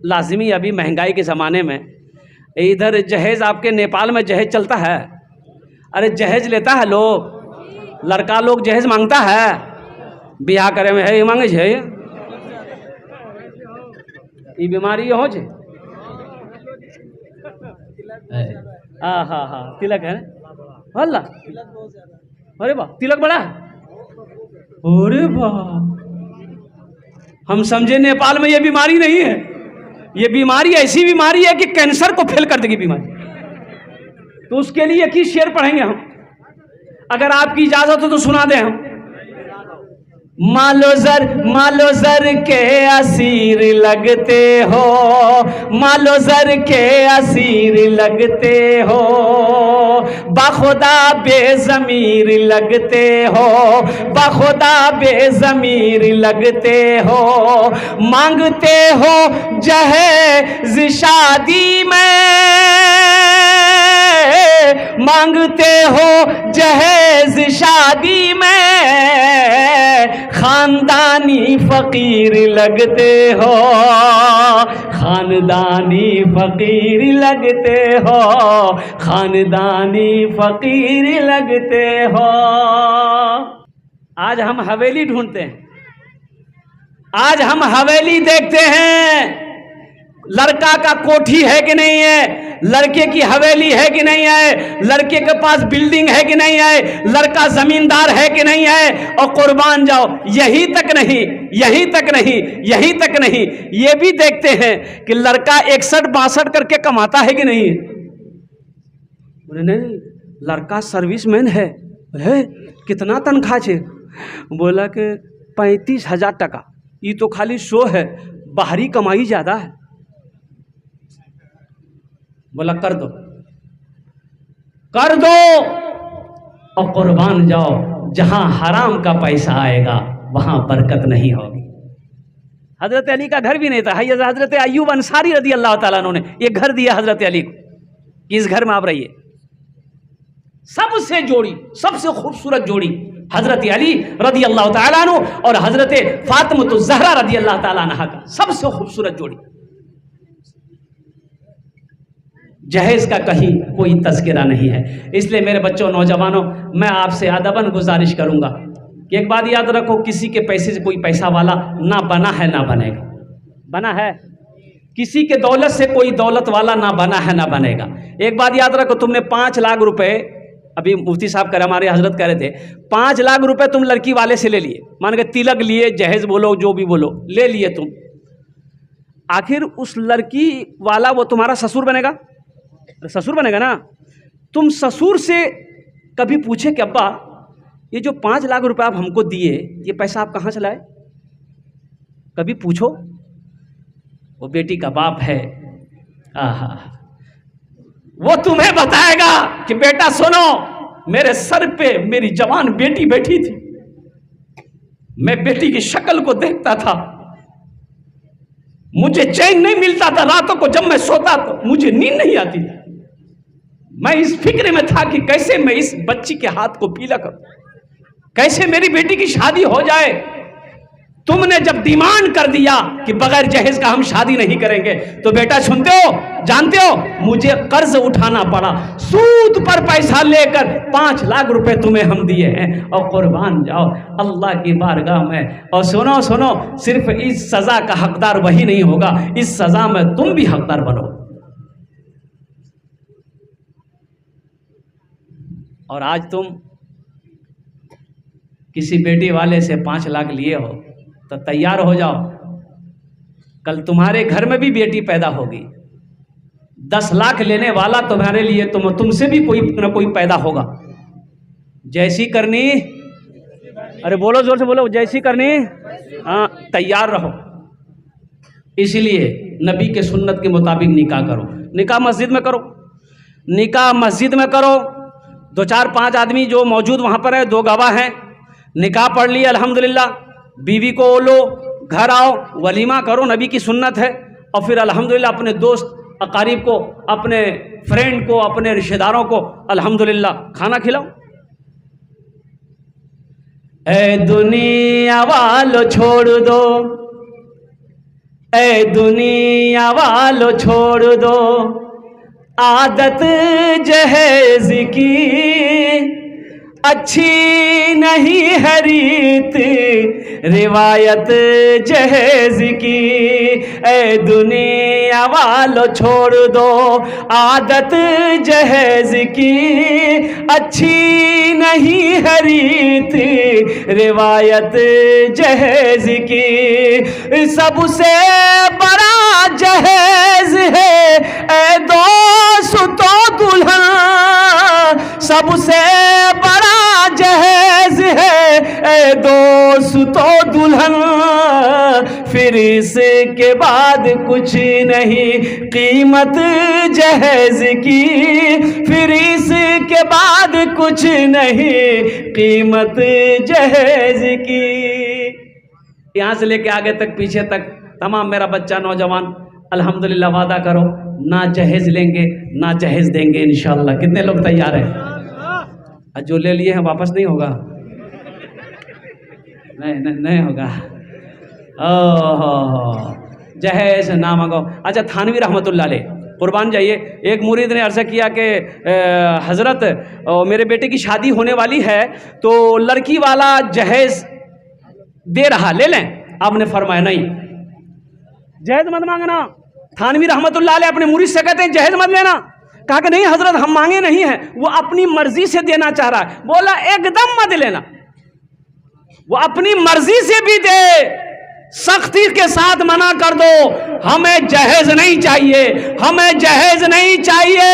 लाजमी, अभी महंगाई के ज़माने में इधर जहेज, आपके नेपाल में जहेज चलता है? अरे जहेज लेता है लोग, लड़का लोग जहेज मांगता है, ब्याह करे में है ये मांगे छे, ये बीमारी हो छे। हाँ हाँ हाँ, तिलक है ना, अल्लाह, अरे वाह, तिलक बड़ा है, अरे वाह। हम समझे नेपाल में ये बीमारी नहीं है। ये बीमारी ऐसी बीमारी है कि कैंसर को फेल कर देगी बीमारी। तो उसके लिए एक ही शेर पढ़ेंगे हम, अगर आपकी इजाजत हो तो सुना दें हम। मालो जर के असीर लगते हो, मालो जर के असीर लगते हो, बाखुदा बेज़मीर लगते हो, बाखुदा बेज़मीर लगते हो, मांगते हो जहेज़ शादी में, मांगते हो जहेज़ शादी में, खानदानी फकीर लगते हो, खानदानी फकीर लगते हो, खानदानी फकीर लगते हो। आज हम हवेली ढूंढते हैं, आज हम हवेली देखते हैं, लड़का का कोठी है कि नहीं है, लड़के की हवेली है कि नहीं है, लड़के के पास बिल्डिंग है कि नहीं है, लड़का जमींदार है कि नहीं है। और कुर्बान जाओ, यही तक नहीं, यही तक नहीं, यही तक नहीं, ये भी देखते हैं कि लड़का 61-62 करके कमाता है कि नहीं है। बोले नहीं, लड़का सर्विसमैन है, कितना तनख्वाह छे? बोला कि 35,000 टका। ये तो खाली शो है, बाहरी कमाई ज्यादा है। बोला कर दो, कर दो, और कुर्बान जाओ, जहां हराम का पैसा आएगा वहां बरकत नहीं होगी। हजरत अली का घर भी नहीं था, हजरत अय्यूब अंसारी रदी अल्लाह ताला अन्हु ने एक घर दिया हजरत अली को, इस घर में आप रहिए। सबसे जोड़ी, सबसे खूबसूरत जोड़ी हजरत अली रदी अल्लाह ताला अन्हु और हजरत फातिमा ज़हरा रदी अल्लाह ताला अन्हा का सबसे खूबसूरत जोड़ी। जहेज का कहीं कोई तज़किरा नहीं है। इसलिए मेरे बच्चों, नौजवानों, मैं आपसे अदबन गुजारिश करूंगा कि एक बात याद रखो, किसी के पैसे से कोई पैसा वाला ना बना है ना बनेगा। बना है? किसी के दौलत से कोई दौलत वाला ना बना है ना बनेगा। एक बात याद रखो, तुमने 5 लाख रुपए, अभी मुफ्ती साहब कर हमारे हजरत कह रहे थे, 5 लाख रुपए तुम लड़की वाले से ले लिए, मान के तिलक लिए, जहेज बोलो जो भी बोलो, ले लिए तुम। आखिर उस लड़की वाला वो तुम्हारा ससुर बनेगा? ससुर बनेगा ना। तुम ससुर से कभी पूछे कि अब्बा ये जो 5 लाख रुपए आप हमको दिए, ये पैसा आप कहाँ से लाए? कभी पूछो? वो बेटी का बाप है, आहा, वो तुम्हें बताएगा कि बेटा सुनो, मेरे सर पे मेरी जवान बेटी बैठी थी, मैं बेटी की शक्ल को देखता था, मुझे चैन नहीं मिलता था रातों को, जब मैं सोता तो मुझे नींद नहीं आती थी। मैं इस फिक्र में था कि कैसे मैं इस बच्ची के हाथ को पीला करूं, कैसे मेरी बेटी की शादी हो जाए। तुमने जब डिमांड कर दिया कि बगैर जहेज का हम शादी नहीं करेंगे, तो बेटा सुनते हो, जानते हो, मुझे कर्ज उठाना पड़ा, सूद पर पैसा लेकर 5 लाख रुपए तुम्हें हम दिए हैं। और कुर्बान जाओ अल्लाह की बारगाह में। और सुनो सुनो, सिर्फ इस सजा का हकदार वही नहीं होगा, इस सजा में तुम भी हकदार बनो। और आज तुम किसी बेटी वाले से 5 लाख लिए हो तो तैयार हो जाओ, कल तुम्हारे घर में भी बेटी पैदा होगी। 10 लाख लेने वाला तुम्हारे लिए तुमसे भी कोई न कोई पैदा होगा। जैसी करनी, अरे बोलो जोर से बोलो, जैसी करनी, हाँ, तैयार रहो। इसीलिए नबी के सुन्नत के मुताबिक निकाह करो। निकाह मस्जिद में करो, निकाह मस्जिद में करो। 2 4 5 आदमी जो मौजूद वहाँ पर है, 2 गवाह हैं, निकाह पढ़ लिया अल्हम्दुलिल्लाह, बीवी को लो, घर आओ, वलीमा करो, नबी की सुन्नत है। और फिर अल्हम्दुलिल्लाह अपने दोस्त अकारीब को, अपने फ्रेंड को, अपने रिश्तेदारों को अल्हम्दुलिल्लाह खाना खिलाओ। ए दुनिया वालो छोड़ दो, ए दुनिया वालो छोड़ दो आदत जहेज की, अच्छी नहीं है रीत रिवायत जहेज की। ए दुनिया वालो छोड़ दो आदत जहेज की, अच्छी नहीं है रीत रिवायत जहेज की। सबसे बड़ा जहेज है ए दोस्तों दुल्हन, सबसे बड़ा जहेज है ए दोस्तों दुल्हन, फिर इसके बाद कुछ नहीं कीमत जहेज की, फिर इसके बाद कुछ नहीं कीमत जहेज की। यहाँ से लेके आगे तक, पीछे तक तमाम मेरा बच्चा नौजवान अल्हम्दुलिल्लाह वादा करो ना जहेज लेंगे ना जहेज देंगे इंशाअल्लाह। कितने लोग तैयार हैं? जो ले लिए हैं वापस नहीं होगा? नहीं होगा। ओह जहेज ना मांगो। अच्छा थानवी रहमतुल्लाह अलैह, कुर्बान जाइए, एक मुरीद ने अर्ज़ किया कि हज़रत मेरे बेटे की शादी होने वाली है तो लड़की वाला जहेज दे रहा, ले लें? आपने फरमाया नहीं, जहेज मत मांगना। थानवी रहमतुल्लाह अलैह अपने मुरीद से कहते हैं जहेज मत लेना। कहा कि नहीं हजरत हम मांगे नहीं हैं, वो अपनी मर्जी से देना चाह रहा है। बोला एकदम मत लेना, वो अपनी मर्जी से भी दे, सख्ती के साथ मना कर दो, हमें जहेज नहीं चाहिए, हमें जहेज नहीं चाहिए,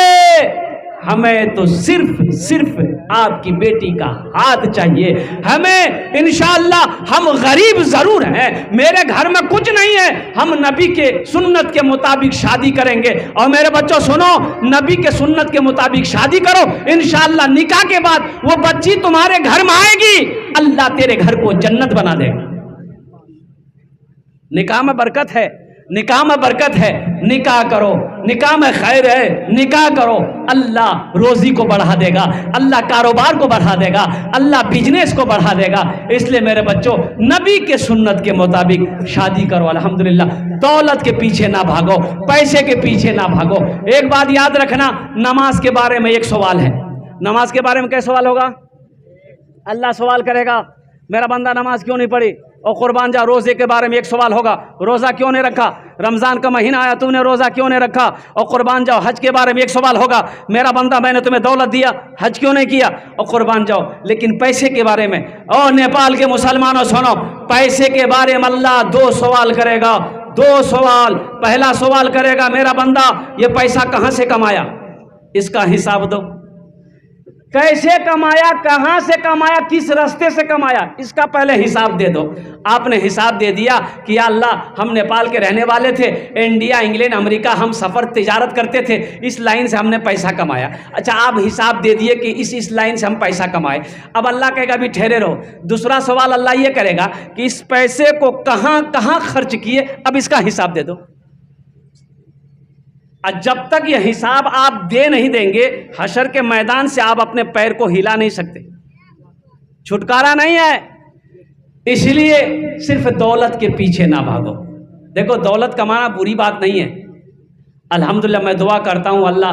हमें तो सिर्फ आपकी बेटी का हाथ चाहिए। हमें इंशाअल्लाह, हम गरीब जरूर हैं, मेरे घर में कुछ नहीं है, हम नबी के सुन्नत के मुताबिक शादी करेंगे। और मेरे बच्चों सुनो, नबी के सुन्नत के मुताबिक शादी करो, इंशाअल्लाह निकाह के बाद वो बच्ची तुम्हारे घर में आएगी, अल्लाह तेरे घर को जन्नत बना देगा। निकाह में बरकत है, निकाह में बरकत है, निकाह करो, निकाह में खैर है, निकाह करो, अल्लाह रोजी को बढ़ा देगा, अल्लाह कारोबार को बढ़ा देगा, अल्लाह बिजनेस को बढ़ा देगा। इसलिए मेरे बच्चों नबी के सुन्नत के मुताबिक शादी करो अल्हम्दुलिल्लाह। दौलत के पीछे ना भागो, पैसे के पीछे ना भागो। एक बात याद रखना, नमाज के बारे में एक सवाल है। नमाज के बारे में क्या सवाल होगा? अल्लाह सवाल करेगा, मेरा बंदा नमाज क्यों नहीं पढ़ी? और कुर्बान जा, रोजे के बारे में एक सवाल होगा, रोजा क्यों नहीं रखा? रमजान का महीना आया, तूने रोजा क्यों नहीं रखा? और कुर्बान जाओ, हज के बारे में एक सवाल होगा, मेरा बंदा मैंने तुम्हें दौलत दिया, हज क्यों नहीं किया? और कुर्बान जाओ। लेकिन पैसे के बारे में, और नेपाल के मुसलमानों सुनो, पैसे के बारे में अल्लाह दो सवाल करेगा, दो सवाल। पहला सवाल करेगा, मेरा बंदा ये पैसा कहाँ से कमाया, इसका हिसाब दो। कैसे कमाया, कहां से कमाया, किस रास्ते से कमाया, इसका पहले हिसाब दे दो। आपने हिसाब दे दिया कि या अल्लाह हम नेपाल के रहने वाले थे, इंडिया, इंग्लैंड, अमेरिका हम सफ़र तिजारत करते थे, इस लाइन से हमने पैसा कमाया। अच्छा, आप हिसाब दे दिए कि इस लाइन से हम पैसा कमाए। अब अल्लाह कहेगा अभी ठहरे रहो, दूसरा सवाल अल्लाह ये करेगा कि इस पैसे को कहाँ कहाँ खर्च किए, अब इसका हिसाब दे दो। जब तक ये हिसाब आप दे नहीं देंगे, हशर के मैदान से आप अपने पैर को हिला नहीं सकते, छुटकारा नहीं है। इसलिए सिर्फ दौलत के पीछे ना भागो। देखो, दौलत कमाना बुरी बात नहीं है। अल्हम्दुलिल्लाह मैं दुआ करता हूँ अल्लाह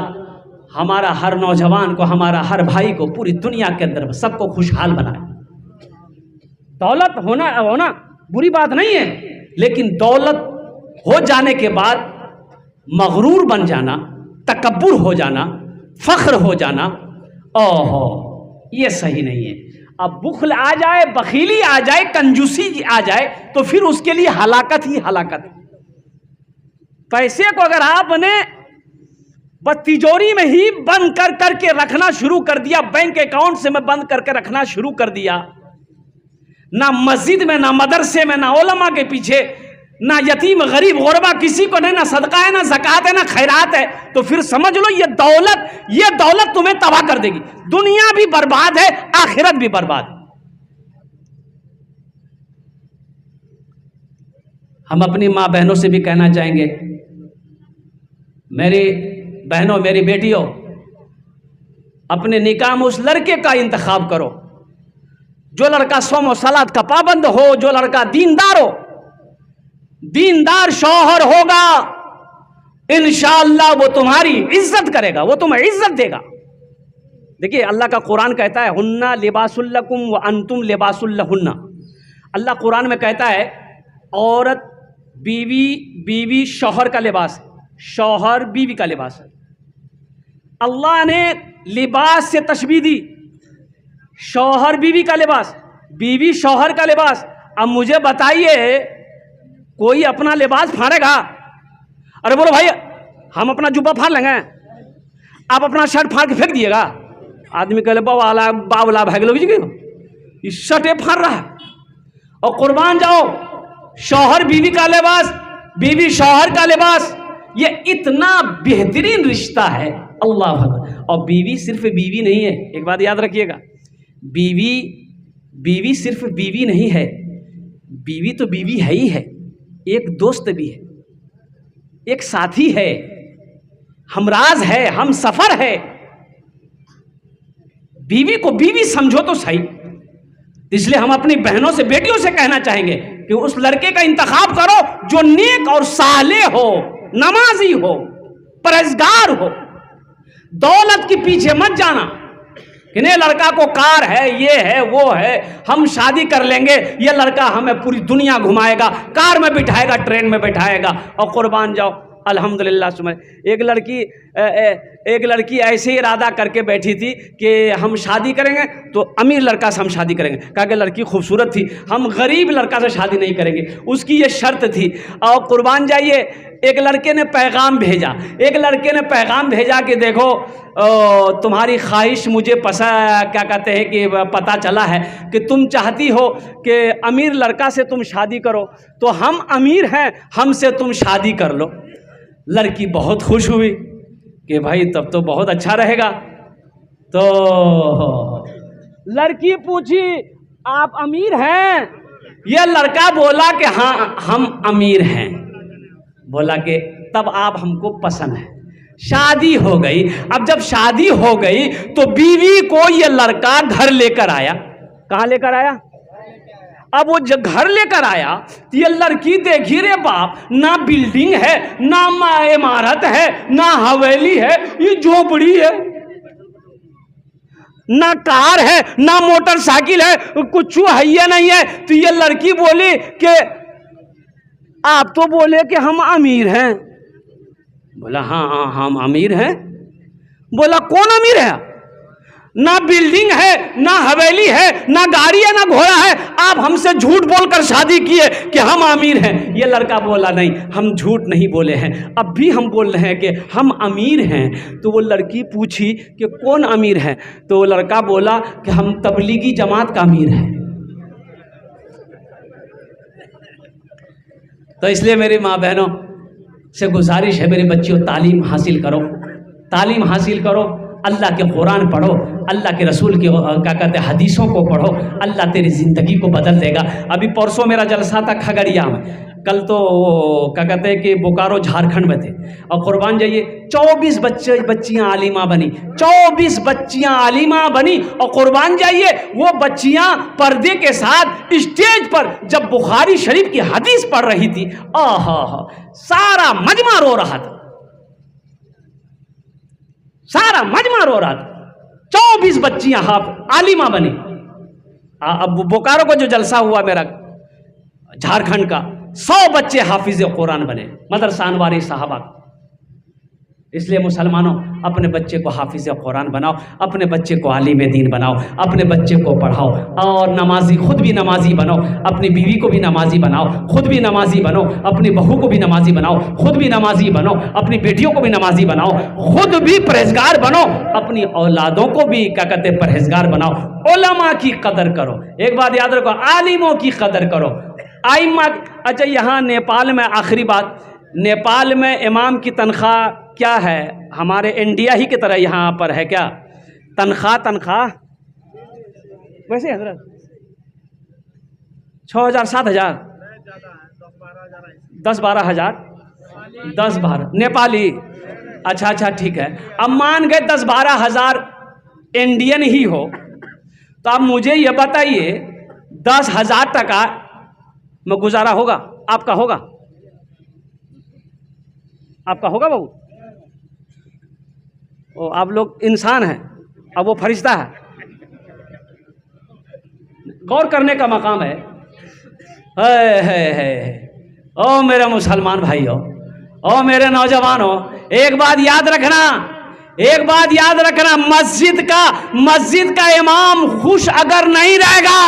हमारा हर नौजवान को, हमारा हर भाई को पूरी दुनिया के अंदर सबको खुशहाल बनाए। दौलत होना बुरी बात नहीं है, लेकिन दौलत हो जाने के बाद मगरूर बन जाना, तकब्बुर हो जाना, फख्र हो जाना, ओहो ये सही नहीं है। अब बुखल आ जाए, बखीली आ जाए, कंजूसी आ जाए, तो फिर उसके लिए हलाकत ही हलाकत। पैसे को अगर आपने बस तिजोरी में ही बंद कर करके रखना शुरू कर दिया, बैंक अकाउंट से मैं बंद करके रखना शुरू कर दिया, ना मस्जिद में, ना मदरसे में, ना उलमा के पीछे, ना यतीम गरीब गुरबा किसी को नहीं, ना सदका है, ना ज़कात है, ना खैरात है, तो फिर समझ लो ये दौलत तुम्हें तबाह कर देगी। दुनिया भी बर्बाद है, आखिरत भी बर्बाद है। हम अपनी माँ बहनों से भी कहना चाहेंगे, मेरी बहनों, मेरी बेटियों, अपने निकाह में उस लड़के का इंतखाब करो जो लड़का सौम और सलात का पाबंद हो, जो लड़का दीनदार हो। दीनदार शौहर होगा, इंशाअल्लाह वो तुम्हारी इज्जत करेगा, वो तुम्हें इज्जत देगा। देखिए अल्लाह का कुरान कहता है हुन्ना लिबासुल लकुम व अंतुम लिबासुल लहुन्ना। अल्लाह कुरान में कहता है औरत बीवी शौहर का लिबास है, शौहर बीवी का लिबास है। अल्लाह ने लिबास से तशबीह दी, शौहर बीवी का लिबास, बीवी शौहर का लिबास। अब मुझे बताइए कोई अपना लिबास फाड़ेगा? अरे बोलो भाई हम अपना जुब्बा फाड़ लेंगे, आप अपना शर्ट फाड़ के फेंक दिएगा? आदमी कहले बावला बावला भाग लोग जी शर्ट फाड़ रहा है। और कुर्बान जाओ, शौहर बीवी का लिबास, बीवी शौहर का लिबास, ये इतना बेहतरीन रिश्ता है, अल्लाह अकबर। और बीवी सिर्फ बीवी नहीं है, एक बात याद रखिएगा, बीवी सिर्फ बीवी नहीं है, बीवी तो बीवी है ही है, एक दोस्त भी है, एक साथी है, हमराज है, हम सफर है। बीवी को बीवी समझो तो सही। इसलिए हम अपनी बहनों से, बेटियों से कहना चाहेंगे कि उस लड़के का इंतखाब करो जो नेक और साले हो, नमाजी हो, परहेजगार हो। दौलत के पीछे मत जाना कि नहीं लड़का को कार है, ये है, वो है, हम शादी कर लेंगे, ये लड़का हमें पूरी दुनिया घुमाएगा, कार में बिठाएगा, ट्रेन में बिठाएगा। और कुर्बान जाओ अल्हम्दुलिल्लाह सुमन, एक लड़की ऐसे इरादा करके बैठी थी कि हम शादी करेंगे तो अमीर लड़का से हम शादी करेंगे, कहा कि लड़की खूबसूरत थी, हम गरीब लड़का से शादी नहीं करेंगे, उसकी ये शर्त थी। और कुर्बान जाइए एक लड़के ने पैगाम भेजा कि देखो तुम्हारी ख्वाहिश मुझे क्या कहते हैं कि पता चला है कि तुम चाहती हो कि अमीर लड़का से तुम शादी करो, तो हम अमीर हैं, हमसे तुम शादी कर लो। लड़की बहुत खुश हुई कि भाई तब तो बहुत अच्छा रहेगा। तो लड़की पूछी आप अमीर हैं? यह लड़का बोला कि हाँ हम अमीर हैं। बोला कि तब आप हमको पसंद है। शादी हो गई। अब जब शादी हो गई तो बीवी को यह लड़का घर लेकर आया। कहाँ लेकर आया? अब वो जब घर लेकर आया तो ये लड़की देखी रे बाप, ना बिल्डिंग है, ना इमारत है, ना हवेली है, ये झोपड़ी है, ना कार है, ना मोटरसाइकिल है, कुछ है या नहीं है। तो ये लड़की बोली कि आप तो बोले कि हम अमीर हैं। बोला हाँ हम अमीर हैं। बोला कौन अमीर है? ना बिल्डिंग है, ना हवेली है, ना गाड़ी है, ना घोड़ा है, आप हमसे झूठ बोलकर शादी किए कि हम अमीर हैं। ये लड़का बोला नहीं, हम झूठ नहीं बोले हैं, अब भी हम बोल रहे हैं कि हम अमीर हैं। तो वो लड़की पूछी कि कौन अमीर है? तो वो लड़का बोला कि हम तबलीगी जमात का अमीर हैं। तो इसलिए मेरी माँ बहनों से गुजारिश है, मेरे बच्चियों तालीम हासिल करो, तालीम हासिल करो, अल्लाह के कुरान पढ़ो, अल्लाह के रसूल के क्या कहते हैं हदीसों को पढ़ो, अल्लाह तेरी ज़िंदगी को बदल देगा। अभी परसों मेरा जलसा था खगड़िया में, कल तो क्या कहते हैं कि बोकारो झारखंड में थे। और कुर्बान जाइए 24 बच्चियाँ आलिमा बनी, 24 बच्चियाँ आलिमा बनी। और कुर्बान जाइए वो बच्चियाँ पर्दे के साथ स्टेज पर जब बुखारी शरीफ की हदीस पढ़ रही थी, आहा सारा मजमा रो रहा था, सारा मजमा रो रहा था। 24 बच्चियां आलिमा बनी। अब बोकारो को जो जलसा हुआ मेरा झारखंड का, 100 बच्चे हाफिज कुरान बने, मदरसा अनवारी साहबा। इसलिए मुसलमानों अपने बच्चे को हाफिज कुरान बनाओ, अपने बच्चे को आलिम दीन बनाओ, अपने बच्चे को पढ़ाओ, और नमाजी खुद भी नमाजी बनो, अपनी बीवी को भी नमाजी बनाओ, खुद भी नमाजी बनो, अपनी बहू को भी नमाजी बनाओ, खुद भी नमाजी बनो, अपनी बेटियों को भी नमाजी बनाओ, खुद भी परहेजगार बनो, अपनी औलादों को भी क्या कहते हैं परहेजगार बनाओ। उलमा की कदर करो, एक बात याद रखो, आलिमों की कदर करो। आइम्मा, अच्छा यहाँ नेपाल में आखिरी बात, नेपाल में इमाम की तनख्वाह क्या है? हमारे इंडिया ही की तरह यहाँ पर है क्या तनख्वाह? वैसे हजरत 6,000 7,000 10-12 हज़ार 10-12 नेपाली अच्छा अच्छा ठीक है, अब मान गए 10-12 हज़ार इंडियन ही हो, तो अब मुझे ये बताइए 10,000 टका में गुजारा होगा? आपका होगा? आपका होगा बाबू? ओ, आप लोग इंसान हैं, अब वो फरिश्ता है। गौर करने का मकाम है। ओ मेरे मुसलमान भाइयों, ओ मेरे नौजवानों, एक बात याद रखना, एक बात याद रखना, मस्जिद का इमाम खुश अगर नहीं रहेगा,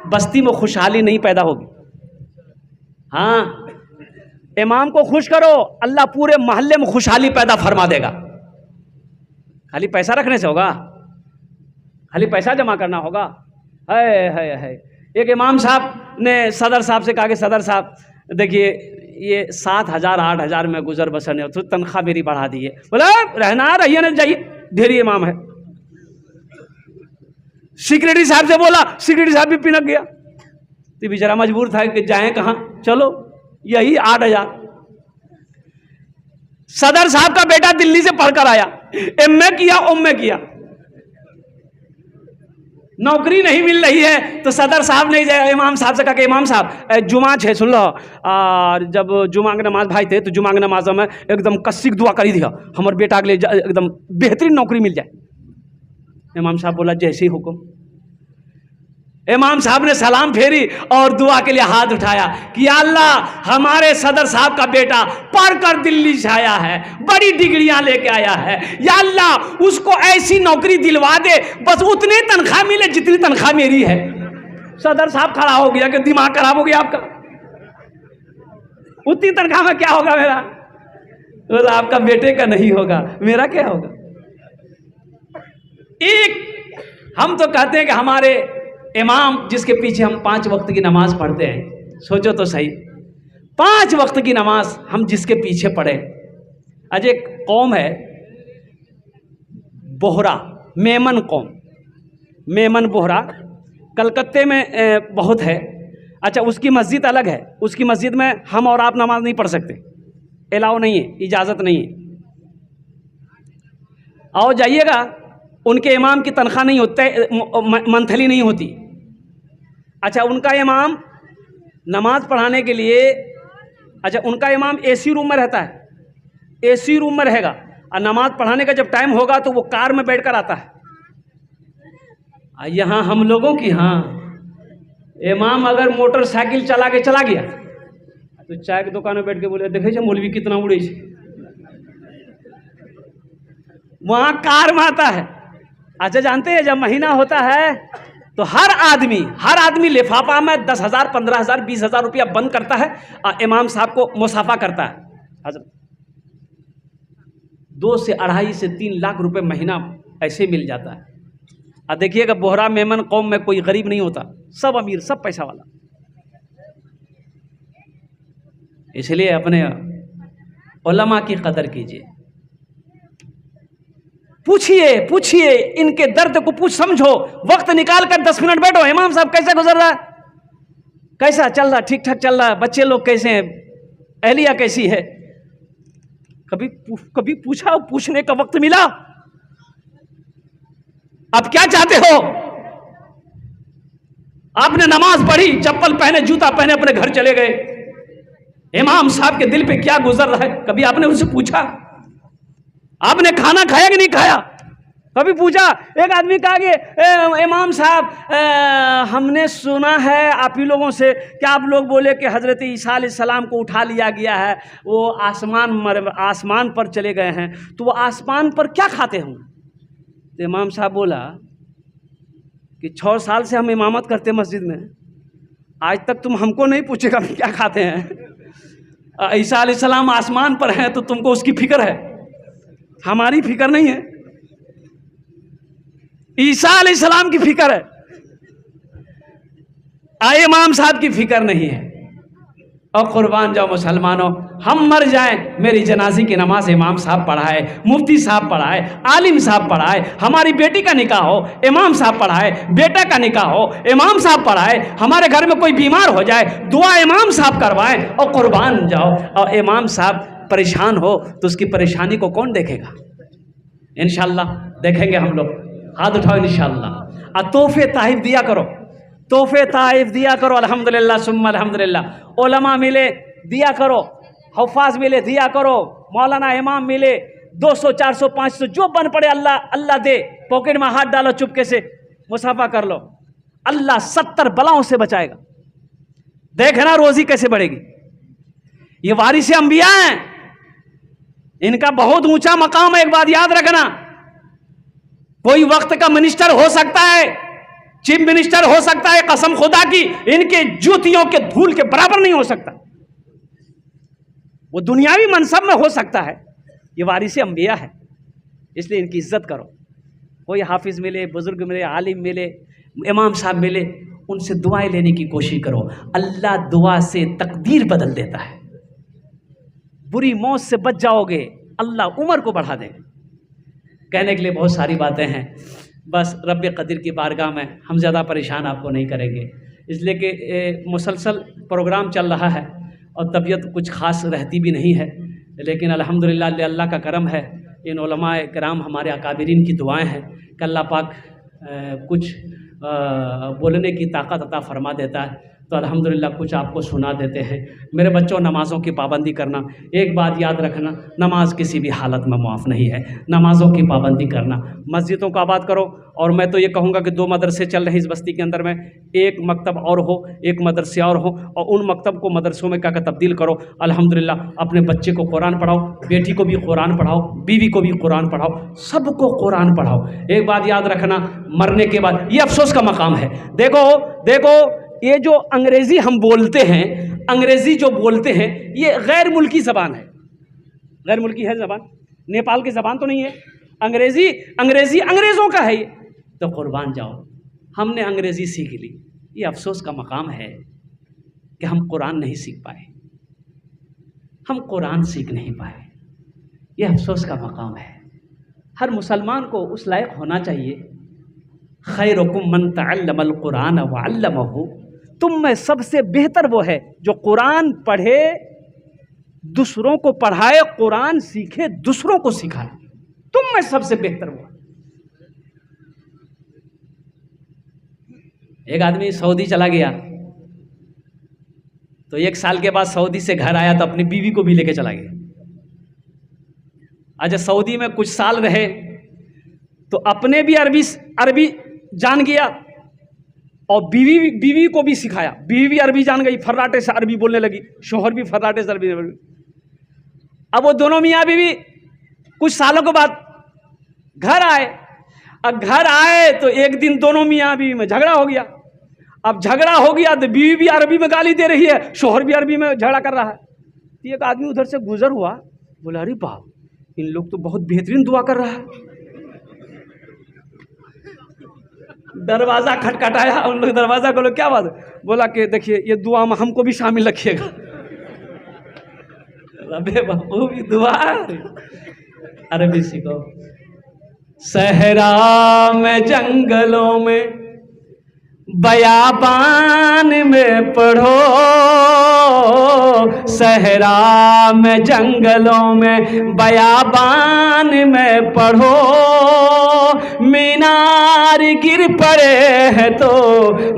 बस्ती में खुशहाली नहीं पैदा होगी। हाँ, इमाम को खुश करो, अल्लाह पूरे मोहल्ले में खुशहाली पैदा फरमा देगा। खाली पैसा रखने से होगा? खाली पैसा जमा करना होगा? है। एक इमाम साहब ने सदर साहब से कहा कि सदर साहब देखिए, ये 7,000 8,000 में गुजर बसर नहीं, तो तनख्वाह मेरी बढ़ा दी है। बोला रहना रहिए ना जाइए, ढेरी इमाम है। सिक्योरिटी साहब से बोला, सिक्योरिटी साहब भी पिनक गया, तो बेचारा मजबूर था कि जाएं कहाँ, चलो यही 8,000। सदर साहब का बेटा दिल्ली से पढ़कर आया, एमए किया, उम्मे किया, नौकरी नहीं मिल रही है, तो सदर साहब ने इमाम साहब से कहा कि इमाम साहब जुमा है सुन लो, और जब जुमा के नमाज भाई थे तो जुमा के नमाज में एकदम कस्सिक दुआ करी दिया, हमारे बेटा के लिए एकदम बेहतरीन नौकरी मिल जाए। इमाम साहब बोला जैसे ही हुक्म। इमाम साहब ने सलाम फेरी और दुआ के लिए हाथ उठाया कि या अल्लाह, हमारे सदर साहब का बेटा पढ़कर दिल्ली से आया है, बड़ी डिग्रियां लेके आया है, या अल्लाह उसको ऐसी नौकरी दिलवा दे, बस उतनी तनख्वाह मिले जितनी तनख्वाह मेरी है। सदर साहब खड़ा हो गया कि दिमाग खराब हो गया आपका, उतनी तनख्वाह में क्या होगा मेरा? बोला आपका बेटे का नहीं होगा, मेरा क्या होगा? एक हम तो कहते हैं कि हमारे इमाम जिसके पीछे हम 5 वक्त की नमाज पढ़ते हैं, सोचो तो सही, 5 वक्त की नमाज हम जिसके पीछे पढ़े। आज एक कौम है बोहरा, मेमन कौम, मेमन बोहरा, कलकत्ते में बहुत है। अच्छा, उसकी मस्जिद अलग है, उसकी मस्जिद में हम और आप नमाज नहीं पढ़ सकते, अलाउ नहीं है, इजाज़त नहीं है। आओ जाइएगा, उनके इमाम की तनख्वाह नहीं होती, मंथली नहीं होती। अच्छा, उनका इमाम नमाज पढ़ाने के लिए, अच्छा उनका इमाम एसी रूम में रहता है, एसी रूम में रहेगा, और नमाज पढ़ाने का जब टाइम होगा तो वो कार में बैठकर आता है। यहाँ हम लोगों की, हाँ, इमाम अगर मोटरसाइकिल चला के चला गया तो चाय की दुकान में बैठ के बोले देखे मौलवी कितना उड़े, वहाँ कार में आता है। अच्छा, जानते हैं जब महीना होता है तो हर आदमी लिफाफा में 10,000 15,000 20,000 रुपया बंद करता है और इमाम साहब को मुसाफा करता है। हजरत 2 से 2.5 से 3 लाख रुपए महीना ऐसे मिल जाता है। और देखिएगा बोहरा मेमन कौम में कोई गरीब नहीं होता, सब अमीर, सब पैसा वाला। इसलिए अपने उलमा की कदर कीजिए, पूछिए इनके दर्द को समझो, वक्त निकाल कर 10 मिनट बैठो, इमाम साहब कैसा गुजर रहा है, कैसा चल रहा, ठीक ठाक चल रहा है, बच्चे लोग कैसे हैं, अहलिया कैसी है, कभी पूछा, पूछने का वक्त मिला? अब क्या चाहते हो? आपने नमाज पढ़ी, चप्पल पहने, जूता पहने, अपने घर चले गए, इमाम साहब के दिल पे क्या गुजर रहा है, कभी आपने उनसे पूछा? आपने खाना खाया कि नहीं खाया, कभी पूछा? एक आदमी कहा कि इमाम साहब, हमने सुना है आप ही लोगों से कि आप लोग बोले कि हज़रत ईसा अलैहिस्सलाम को उठा लिया गया है, वो आसमान पर चले गए हैं, तो वो आसमान पर क्या खाते होंगे? तो इमाम साहब बोला कि 6 साल से हम इमामत करते मस्जिद में, आज तक तुम हमको नहीं पूछेगा क्या खाते हैं। ईसा अलैहिस्सलाम आसमान पर हैं तो तुमको उसकी फिक्र है, हमारी फिक्र नहीं है, ईसा अलैहिस्सलाम की फिक्र है, इमाम साहब की फिक्र नहीं है। और कुर्बान जाओ मुसलमानों, हम मर जाएं, मेरी जनाजी की नमाज इमाम साहब पढ़ाए, मुफ्ती साहब पढ़ाए, आलिम साहब पढ़ाए, हमारी बेटी का निकाह हो इमाम साहब पढ़ाए, बेटा का निकाह हो इमाम साहब पढ़ाए, हमारे घर में कोई बीमार हो जाए दुआ इमाम साहब करवाएं। और कुर्बान जाओ, और इमाम साहब परेशान हो तो उसकी परेशानी को कौन देखेगा? इंशाअल्लाह देखेंगे हम लोग। हाथ उठाओ इंशाअल्लाह। तोहफे ताइफ दिया करो, तोहफे ताइफ दिया करो। अल्हम्दुलिल्लाह सुम्मा अल्हम्दुलिल्लाह। उलमा मिले दिया करो, हफ़ाज मिले दिया करो, मौलाना इमाम मिले 200 400 500 जो बन पड़े अल्लाह अल्लाह दे। पॉकेट में हाथ डालो, चुपके से मुसाफा कर लो, अल्लाह 70 बलाओं से बचाएगा। देखना रोजी कैसे बढ़ेगी। ये वारिस अंबिया हैं, इनका बहुत ऊंचा मकाम है। एक बात याद रखना, कोई वक्त का मिनिस्टर हो सकता है, चीफ मिनिस्टर हो सकता है, कसम खुदा की इनके जूतियों के धूल के बराबर नहीं हो सकता। वो दुनियावी मनसब में हो सकता है, ये वारिस अंबिया है, इसलिए इनकी इज्जत करो। कोई हाफिज मिले, बुजुर्ग मिले, आलिम मिले, इमाम साहब मिले, उनसे दुआएं लेने की कोशिश करो। अल्लाह दुआ से तकदीर बदल देता है। बुरी मौत से बच जाओगे, अल्लाह उम्र को बढ़ा देगा। कहने के लिए बहुत सारी बातें हैं, बस रब्बे कदीर की बारगाह में हम ज़्यादा परेशान आपको नहीं करेंगे, इसलिए कि मुसलसल प्रोग्राम चल रहा है और तबीयत कुछ ख़ास रहती भी नहीं है। लेकिन अल्हम्दुलिल्लाह अल्लाह का करम है, इन उलमाए किराम हमारे अकाबिरीन की दुआएं हैं कि अल्लाह पाक कुछ बोलने की ताकत अता फरमा देता है। तो अल्हम्दुलिल्लाह कुछ आपको सुना देते हैं। मेरे बच्चों, नमाज़ों की पाबंदी करना। एक बात याद रखना, नमाज किसी भी हालत में मुआफ़ नहीं है। नमाज़ों की पाबंदी करना, मस्जिदों को आबाद करो। और मैं तो ये कहूँगा कि 2 मदरसे चल रहे हैं इस बस्ती के अंदर में, एक मकतब और हो, एक मदरसे और हो, और उन मकतब को मदरसों में क्या तब्दील करो। अल्हम्दुलिल्लाह अपने बच्चे को कुरान पढ़ाओ, बेटी को भी कुरान पढ़ाओ, बीवी को भी कुरान पढ़ाओ, सबको कुरान पढ़ाओ। एक बात याद रखना, मरने के बाद ये अफसोस का मकाम है। देखो ये जो अंग्रेज़ी हम बोलते हैं, अंग्रेज़ी जो बोलते हैं, ये गैर मुल्की ज़बान है। गैर मुल्की है ज़बान, नेपाल की ज़बान तो नहीं है। अंग्रेज़ी अंग्रेज़ों का है ये। तो कुर्बान जाओ, हमने अंग्रेज़ी सीख ली। ये अफसोस का मकाम है कि हम कुरान नहीं सीख पाए, हम कुरान सीख नहीं पाए। ये अफसोस का मकाम है। हर मुसलमान को उस लायक होना चाहिए। खैरुकुम मन तअल्लमल कुरान व अल्लमहु, तुम में सबसे बेहतर वो है जो कुरान पढ़े, दूसरों को पढ़ाए, कुरान सीखे, दूसरों को सिखाए। तुम में सबसे बेहतर वो है। एक आदमी सऊदी चला गया, तो 1 साल के बाद सऊदी से घर आया तो अपनी बीवी को भी लेके चला गया। अच्छा, सऊदी में कुछ साल रहे तो अपने भी अरबी जान गया और बीवी को भी सिखाया। बीवी भी अरबी जान गई, फर्राटे से अरबी बोलने लगी, शोहर भी फर्राटे से अरबी बोलने लगी। अब वो दोनों मियाँ बीवी कुछ सालों के बाद घर आए। अब घर आए तो एक दिन दोनों मियाँ बीवी में झगड़ा हो गया। अब झगड़ा हो गया तो बीवी भी अरबी में गाली दे रही है, शोहर भी अरबी में झगड़ा कर रहा है। तो एक आदमी उधर से गुजर हुआ, बोला अरे बाप, इन लोग तो बहुत बेहतरीन दुआ कर रहा है। दरवाज़ा खटखटाया, उन लोग दरवाज़ा खोलो, क्या बात है? बोला कि देखिए ये दुआ में हमको भी शामिल रखिएगा। अबे बापू भी दुआ, अरबी सीखो। सहरा में जंगलों में बयाबान में पढ़ो, सहरा में जंगलों में बयाबान में पढ़ो, मीनार गिर पड़े हैं तो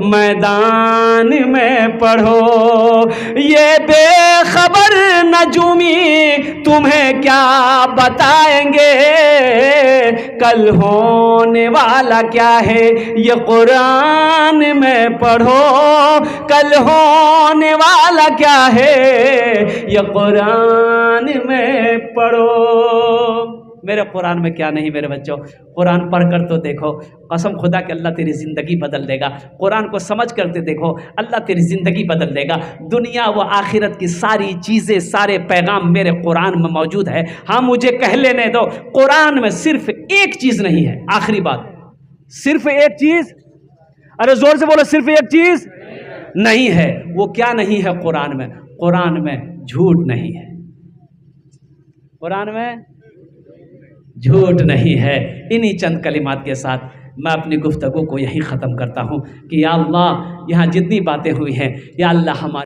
मैदान में पढ़ो। ये बेखबर नजूमी तुम्हें क्या बताएंगे, कल होने वाला क्या है ये कुरान में पढ़ो, कल होने वाला क्या है ये कुरान में पढ़ो। मेरे कुरान में क्या नहीं मेरे बच्चों, कुरान पढ़ कर तो देखो, कसम खुदा कि अल्लाह तेरी ज़िंदगी बदल देगा। कुरान को समझ करते देखो, अल्लाह तेरी ज़िंदगी बदल देगा। दुनिया व आखिरत की सारी चीज़ें, सारे पैगाम मेरे कुरान में मौजूद है। हाँ, मुझे कह लेने दो, कुरान में सिर्फ एक चीज़ नहीं है। आखिरी बात, सिर्फ एक चीज़, अरे ज़ोर से बोलो, सिर्फ एक चीज़ नहीं है। वो क्या नहीं है कुरान में? कुरान में झूठ नहीं है, कुरान में झूठ नहीं है। इन्हीं चंद कलिमात के साथ मैं अपनी गुफ्तगू को यहीं ख़त्म करता हूँ कि या अल्लाह, यहाँ जितनी बातें हुई हैं, या अल्लाह हमारे